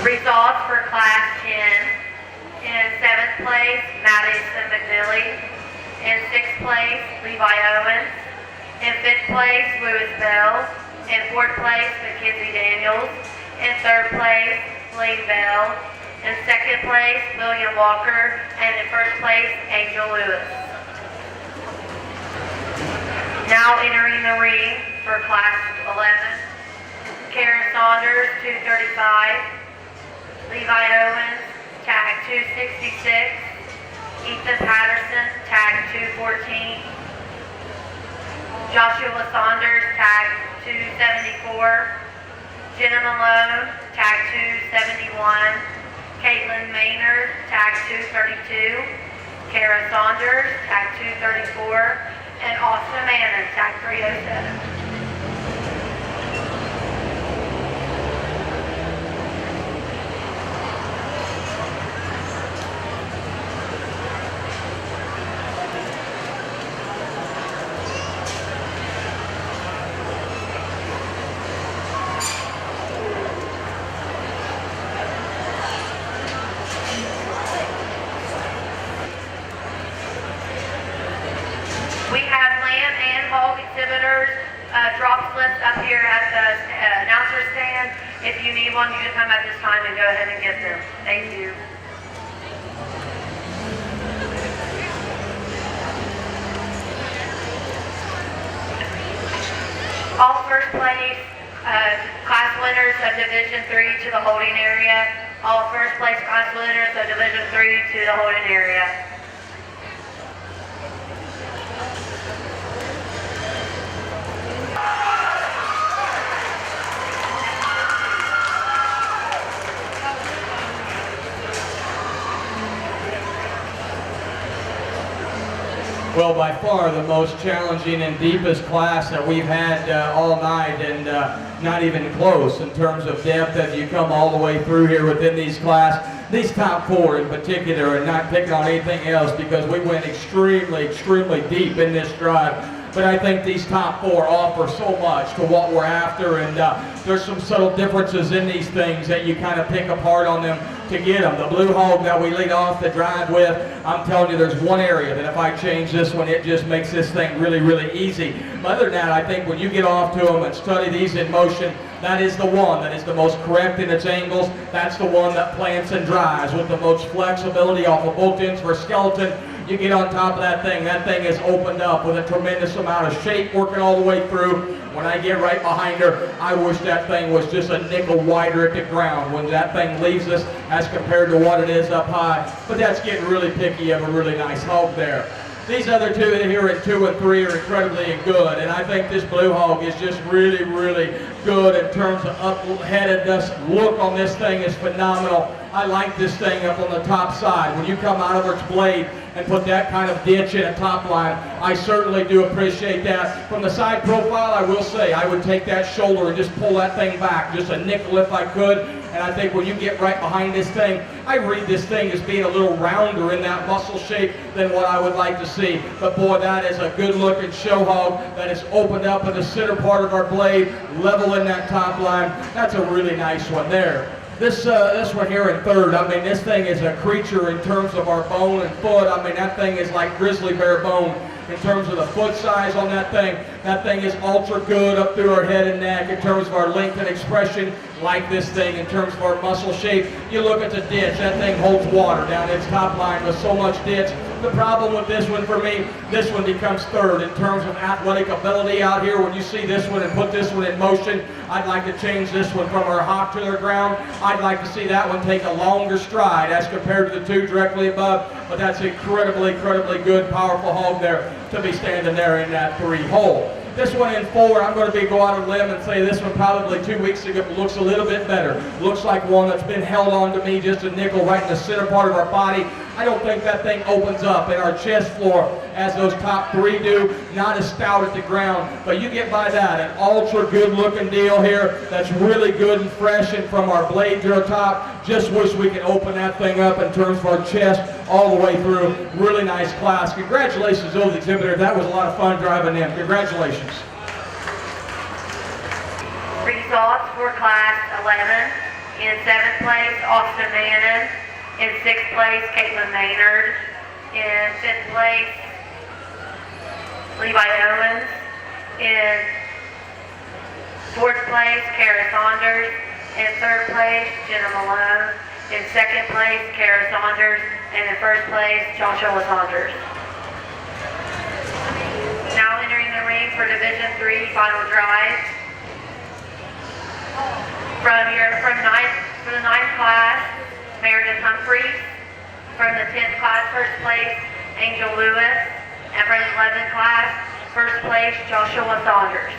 Results for Class 10. In 7th place, Madison McNeely. In 6th place, Levi Owens. In 5th place, Lewis Bell. In 4th place, Mackenzie Daniels. In 3rd place, Blaine Bell. In 2nd place, William Walker. And in 1st place, Angel Lewis. Now entering the ring for Class 11, Karen Saunders, 235. Levi Owens, tag 266. Ethan Patterson, tag 214. Joshua Saunders, tag 274. Jenna Malone, tag 271. Caitlin Maynard, tag 232. Kara Saunders, tag 234. And Austin Mannon, tag 307. Exhibitors, drop slips up here at the announcer stand. If you need one, you can come at this time and go ahead and get them. Thank you. All first place class winners of Division 3 to the holding area. All first place class winners of Division 3 to the holding area. Well, by far the most challenging and deepest class that we've had all night, and not even close in terms of depth as you come all the way through here within these these top four in particular, and not picking on anything else because we went extremely, extremely deep in this drive. But I think these top four offer so much to what we're after, and there's some subtle differences in these things that you kind of pick apart on them to get them. The blue hog that we lead off the drive with, I'm telling you, there's one area that if I change this one, it just makes this thing really, really easy. But other than that, I think when you get off to them and study these in motion, that is the one that is the most correct in its angles. That's the one that plants and drives with the most flexibility off of both ends for a skeleton. You get on top of that thing is opened up with a tremendous amount of shape working all the way through. When I get right behind her, I wish that thing was just a nickel wider at the ground when that thing leaves us as compared to what it is up high. But that's getting really picky of a really nice hog there. These other two in here at 2 and 3 are incredibly good, and I think this blue hog is just really, really good in terms of up-headedness. Look on this thing is phenomenal. I like this thing up on the top side. When you come out of its blade and put that kind of ditch in a top line, I certainly do appreciate that. From the side profile, I will say I would take that shoulder and just pull that thing back, just a nickel if I could. And I think when you get right behind this thing, I read this thing as being a little rounder in that muscle shape than what I would like to see. But boy, that is a good looking show hog that is opened up in the center part of our blade, level in that top line. That's a really nice one there. This one here in third, I mean, this thing is a creature in terms of our bone and foot. I mean, that thing is like grizzly bear bone in terms of the foot size on that thing. That thing is ultra good up through our head and neck in terms of our length and expression. Like this thing in terms of our muscle shape. You look at the ditch, that thing holds water down its top line with so much ditch. The problem with this one for me, this one becomes third in terms of athletic ability out here. When you see this one and put this one in motion, I'd like to change this one from our hop to the ground. I'd like to see that one take a longer stride as compared to the two directly above. But that's incredibly good, powerful hog there to be standing there in that 3 hole. This one in 4, I'm going to go out on a limb and say this one probably 2 weeks ago looks a little bit better. Looks like one that's been held on to me, just a nickel right in the center part of our body. I don't think that thing opens up in our chest floor as those top 3 do. Not as stout at the ground, but you get by that. An ultra good looking deal here that's really good and fresh, and from our blade to our top, just wish we could open that thing up in terms of our chest all the way through. Really nice class. Congratulations to those exhibitors. That was a lot of fun driving them. Congratulations. Results for Class 11. In 7th place, Austin Mannon. In 6th place, Caitlin Maynard. In 5th place, Levi Owens. In 4th place, Kara Saunders. In 3rd place, Jenna Malone. In 2nd place, Kara Saunders. And in 1st place, Joshua Saunders. Now entering the ring for Division 3 final drive. For the 9th class, Meredith Humphreys. From the 10th class, 1st place, Angel Lewis. And from the 11th class, 1st place, Joshua Saunders.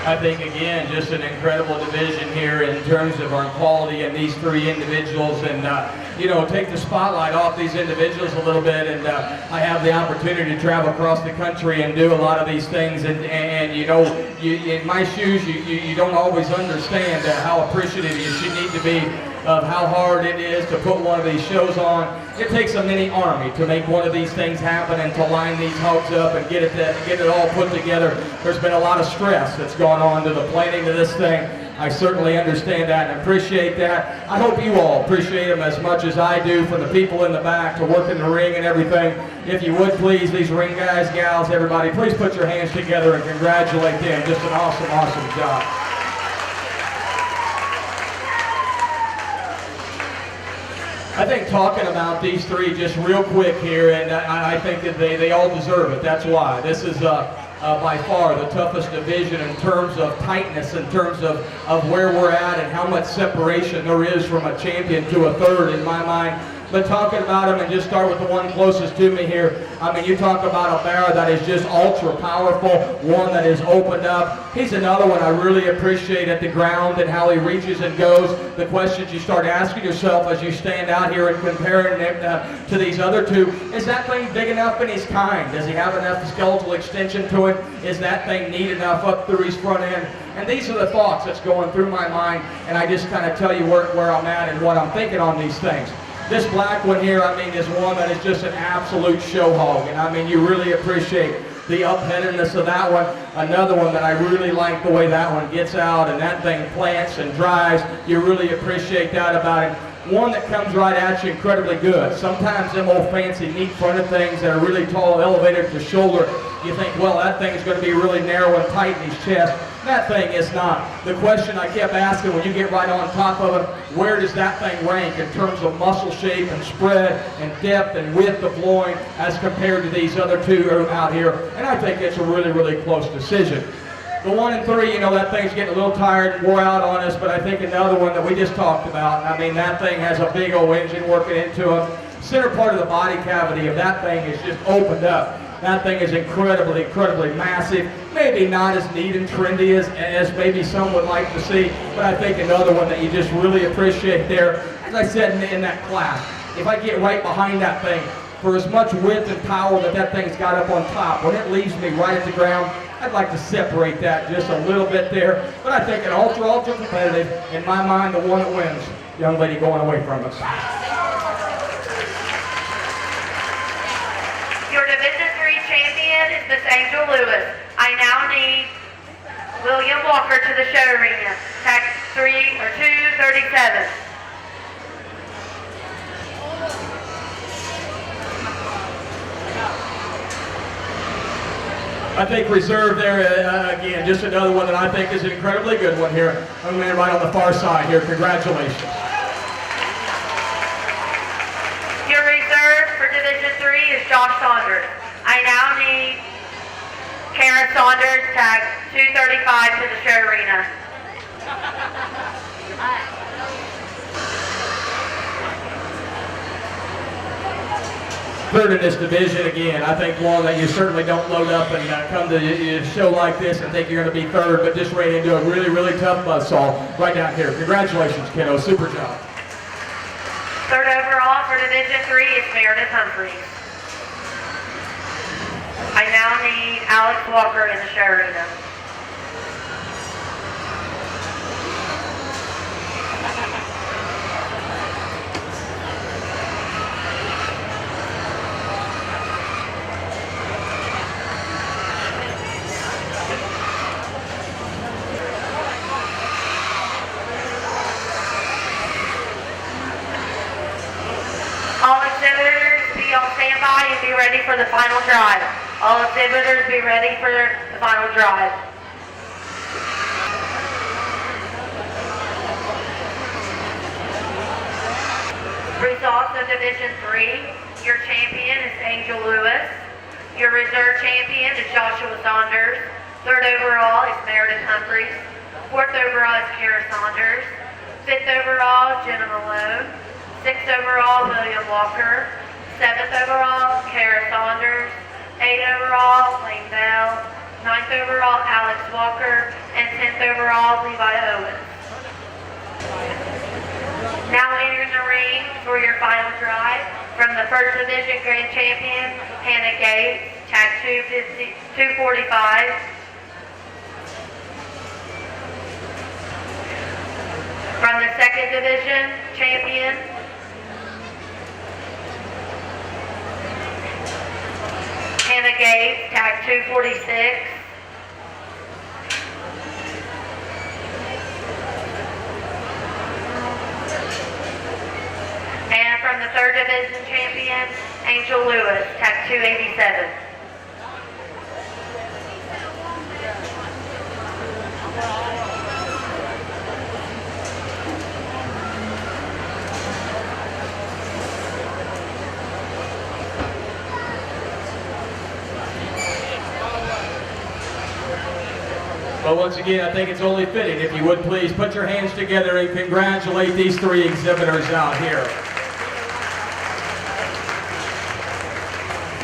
I think, again, just an incredible division here in terms of our quality and these 3 individuals, and take the spotlight off these individuals a little bit. And I have the opportunity to travel across the country and do a lot of these things, and in my shoes, you don't always understand how appreciative you should need to be of how hard it is to put one of these shows on. It takes a mini army to make one of these things happen and to line these hogs up and get it all put together. There's been a lot of stress that's gone on to the planning of this thing. I certainly understand that and appreciate that. I hope you all appreciate them as much as I do, from the people in the back to work in the ring and everything. If you would please, these ring guys, gals, everybody, please put your hands together and congratulate them. Just an awesome job. I think talking about these 3 just real quick here, and I think that they all deserve it. That's why. This is by far the toughest division in terms of tightness, in terms of where we're at and how much separation there is from a champion to a third in my mind. But talking about them, and just start with the one closest to me here, I mean, you talk about a bear that is just ultra powerful, one that is opened up. He's another one I really appreciate at the ground and how he reaches and goes. The questions you start asking yourself as you stand out here and comparing him to these other 2, is that thing big enough in his kind? Does he have enough skeletal extension to it? Is that thing neat enough up through his front end? And these are the thoughts that's going through my mind, and I just kind of tell you where I'm at and what I'm thinking on these things. This black one here, I mean, is one that is just an absolute show hog. And I mean, you really appreciate the up-headedness of that one. Another one that I really like the way that one gets out and that thing plants and drives. You really appreciate that about him. one that comes right at you incredibly good. Sometimes them old fancy neat fronted things that are really tall, elevated at the shoulder, you think, well, that thing is going to be really narrow and tight in his chest. That thing is not. The question I kept asking when you get right on top of it, where does that thing rank in terms of muscle shape and spread and depth and width of loin as compared to these other two out here? And I think it's a really, really close decision. The 1 and 3, you know, that thing's getting a little tired and wore out on us, but I think another one that we just talked about, I mean, that thing has a big old engine working into it. Center part of the body cavity of that thing is just opened up. That thing is incredibly, incredibly massive. Maybe not as neat and trendy as maybe some would like to see, but I think another one that you just really appreciate there, as I said in that class, if I get right behind that thing, for as much width and power that thing's got up on top, when it leaves me right at the ground, I'd like to separate that just a little bit there. But I think an ultra competitive, in my mind, the one that wins. Young lady going away from us. Your Division III champion is Miss Angel Lewis. I now need William Walker to the show arena. Tag 237. I think reserve there, again, just another one that I think is an incredibly good one here. I'm going to right on the far side here. Congratulations. Your reserve for Division III is Josh Saunders. I now need Karen Saunders, tag 235 to the show arena. Third in this division again. I think one that you certainly don't load up and come to a show like this and think you're going to be third, but just ran into a really, really tough buzzsaw right down here. Congratulations, kiddo. Super job. Third overall for Division III is Meredith Humphreys. I now need Alex Walker in the show arena. All exhibitors be on standby and be ready for the final drive. All exhibitors be ready for the final drive. Results of Division III. Your champion is Angel Lewis. Your reserve champion is Joshua Saunders. Third overall is Meredith Humphreys. Fourth overall is Kara Saunders. Fifth overall, Jenna Malone. Sixth overall, William Walker. Seventh overall, Kara Saunders. Eighth overall, Lane Bell. Ninth overall, Alex Walker. And 10th overall, Levi Owens. Now entering the ring for your final drive from the First Division Grand Champion, Hannah Gates, tag 245. From the Second Division Champion, Hannah Gates, tag 246. And from the Third Division Champion, Angel Lewis, tag 287. Well, once again, I think it's only fitting, if you would please, put your hands together and congratulate these three exhibitors out here.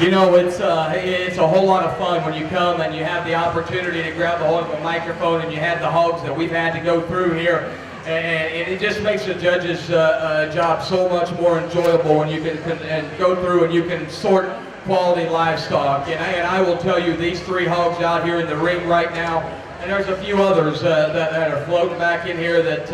You know, it's a whole lot of fun when you come and you have the opportunity to grab a hold of a microphone and you have the hogs that we've had to go through here. And it just makes the judge's job so much more enjoyable when you can go through and you can sort quality livestock. And I will tell you, these three hogs out here in the ring right now, and there's a few others that are floating back in here that,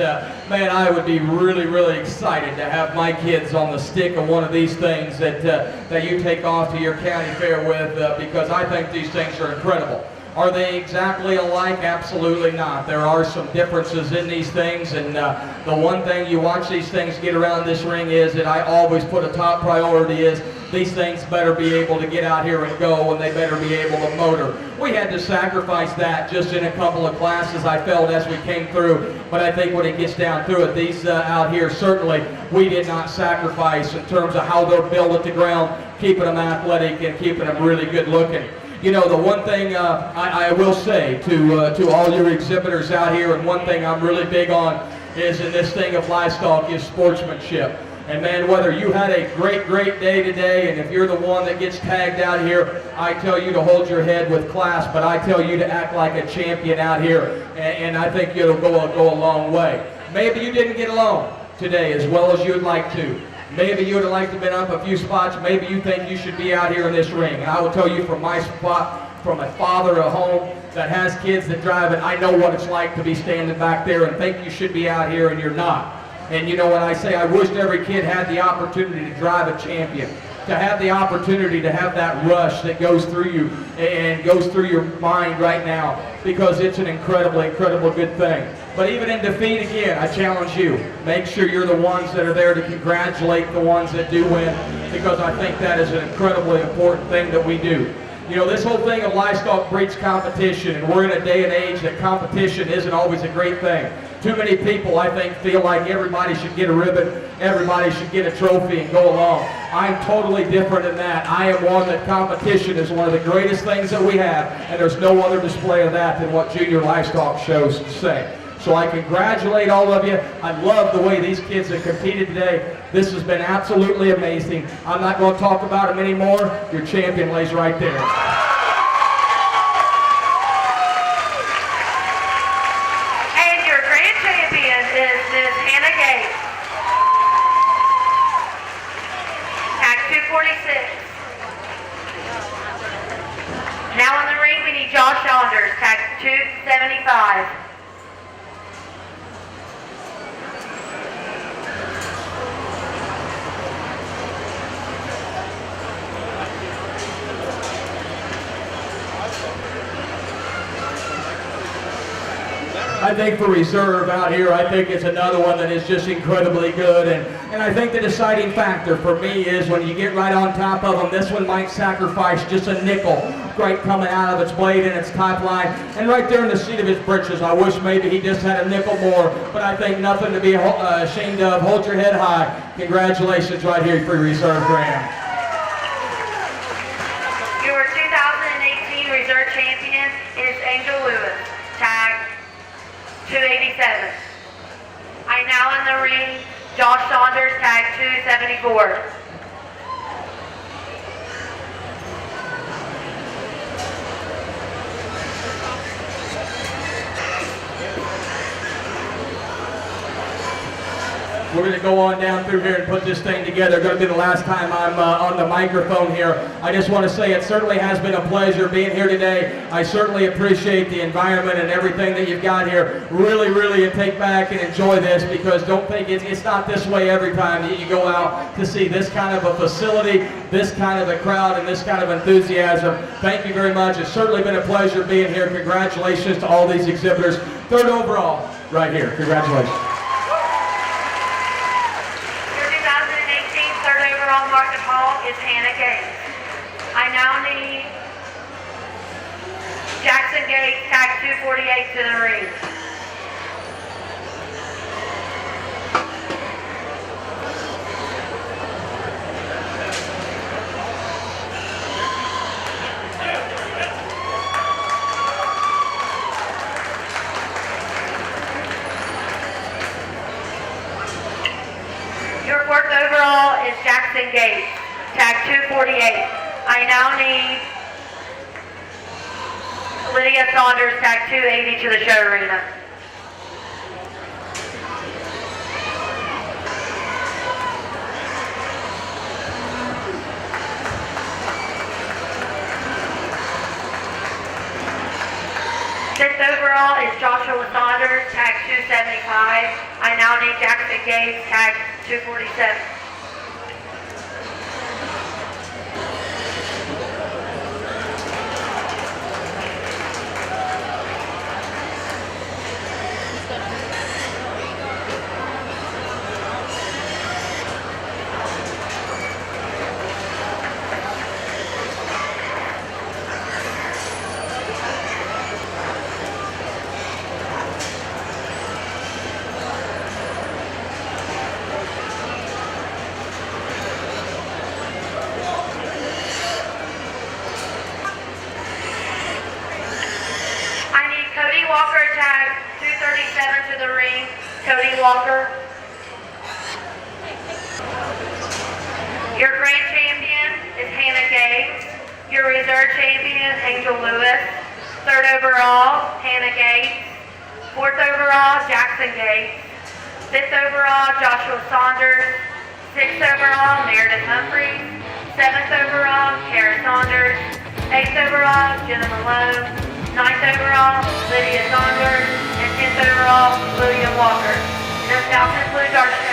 man, I would be really, really excited to have my kids on the stick of one of these things that you take off to your county fair with, because I think these things are incredible. Are they exactly alike? Absolutely not. There are some differences in these things, and the one thing you watch these things get around this ring is that I always put a top priority is these things better be able to get out here and go, and they better be able to motor. We had to sacrifice that just in a couple of classes, I felt, as we came through, but I think when it gets down to it, these out here, certainly we did not sacrifice in terms of how they're built at the ground, keeping them athletic and keeping them really good looking. You know, the one thing I will say to all your exhibitors out here, and one thing I'm really big on is in this thing of livestock is sportsmanship. And man, whether you had a great day today, and if you're the one that gets tagged out here, I tell you to hold your head with class, but I tell you to act like a champion out here, and I think it'll go a long way. Maybe you didn't get along today as well as you would like to. Maybe you would have liked to have been up a few spots. Maybe you think you should be out here in this ring. And I will tell you from my spot, from a father at home that has kids that drive it, I know what it's like to be standing back there and think you should be out here and you're not. And you know what I say, I wish every kid had the opportunity to drive a champion, to have the opportunity to have that rush that goes through you and goes through your mind right now, because it's an incredible good thing. But even in defeat, again, I challenge you, make sure you're the ones that are there to congratulate the ones that do win, because I think that is an incredibly important thing that we do. You know, this whole thing of livestock breeds competition, and we're in a day and age that competition isn't always a great thing. Too many people, I think, feel like everybody should get a ribbon, everybody should get a trophy and go along. I'm totally different in that. I am one that competition is one of the greatest things that we have, and there's no other display of that than what junior livestock shows say. So I congratulate all of you. I love the way these kids have competed today. This has been absolutely amazing. I'm not going to talk about them anymore. Your champion lays right there. And your grand champion is Ms. Hannah Gates. Tag 246. Now in the ring, we need Josh Saunders, tag 275. I think for reserve out here, I think it's another one that is just incredibly good. And I think the deciding factor for me is when you get right on top of them, this one might sacrifice just a nickel right coming out of its blade and its top line. And right there in the seat of his britches, I wish maybe he just had a nickel more, but I think nothing to be ashamed of. Hold your head high. Congratulations right here for your reserve grand. Your 2018 reserve champion is Angel Lewis, tag 287. I now in the ring, Josh Saunders, tag 274. We're going to go on down through here and put this thing together. It's going to be the last time I'm on the microphone here. I just want to say it certainly has been a pleasure being here today. I certainly appreciate the environment and everything that you've got here. Really take back and enjoy this, because don't think it's not this way every time that you go out to see this kind of a facility, this kind of a crowd, and this kind of enthusiasm. Thank you very much. It's certainly been a pleasure being here. Congratulations to all these exhibitors. Third overall right here. Congratulations. Is Hannah Gates. I now need Jackson Gates, tag 248, to the ring. Your fourth overall is Jackson Gates, tag 248. I now need Lydia Saunders, tag 280, to the show arena. Fifth overall is Joshua Saunders, tag 275. I now need Jackson Gates, tag 247. Green, Cody Walker. Your grand champion is Hannah Gates. Your reserve champion, Angel Lewis. Third overall, Hannah Gates. Fourth overall, Jackson Gates. Fifth overall, Joshua Saunders. Sixth overall, Meredith Humphreys. Seventh overall, Kara Saunders. Eighth overall, Jenna Malone. Ninth overall, Lydia Saunders. And 10th overall, William Walker. And this now concludes our show.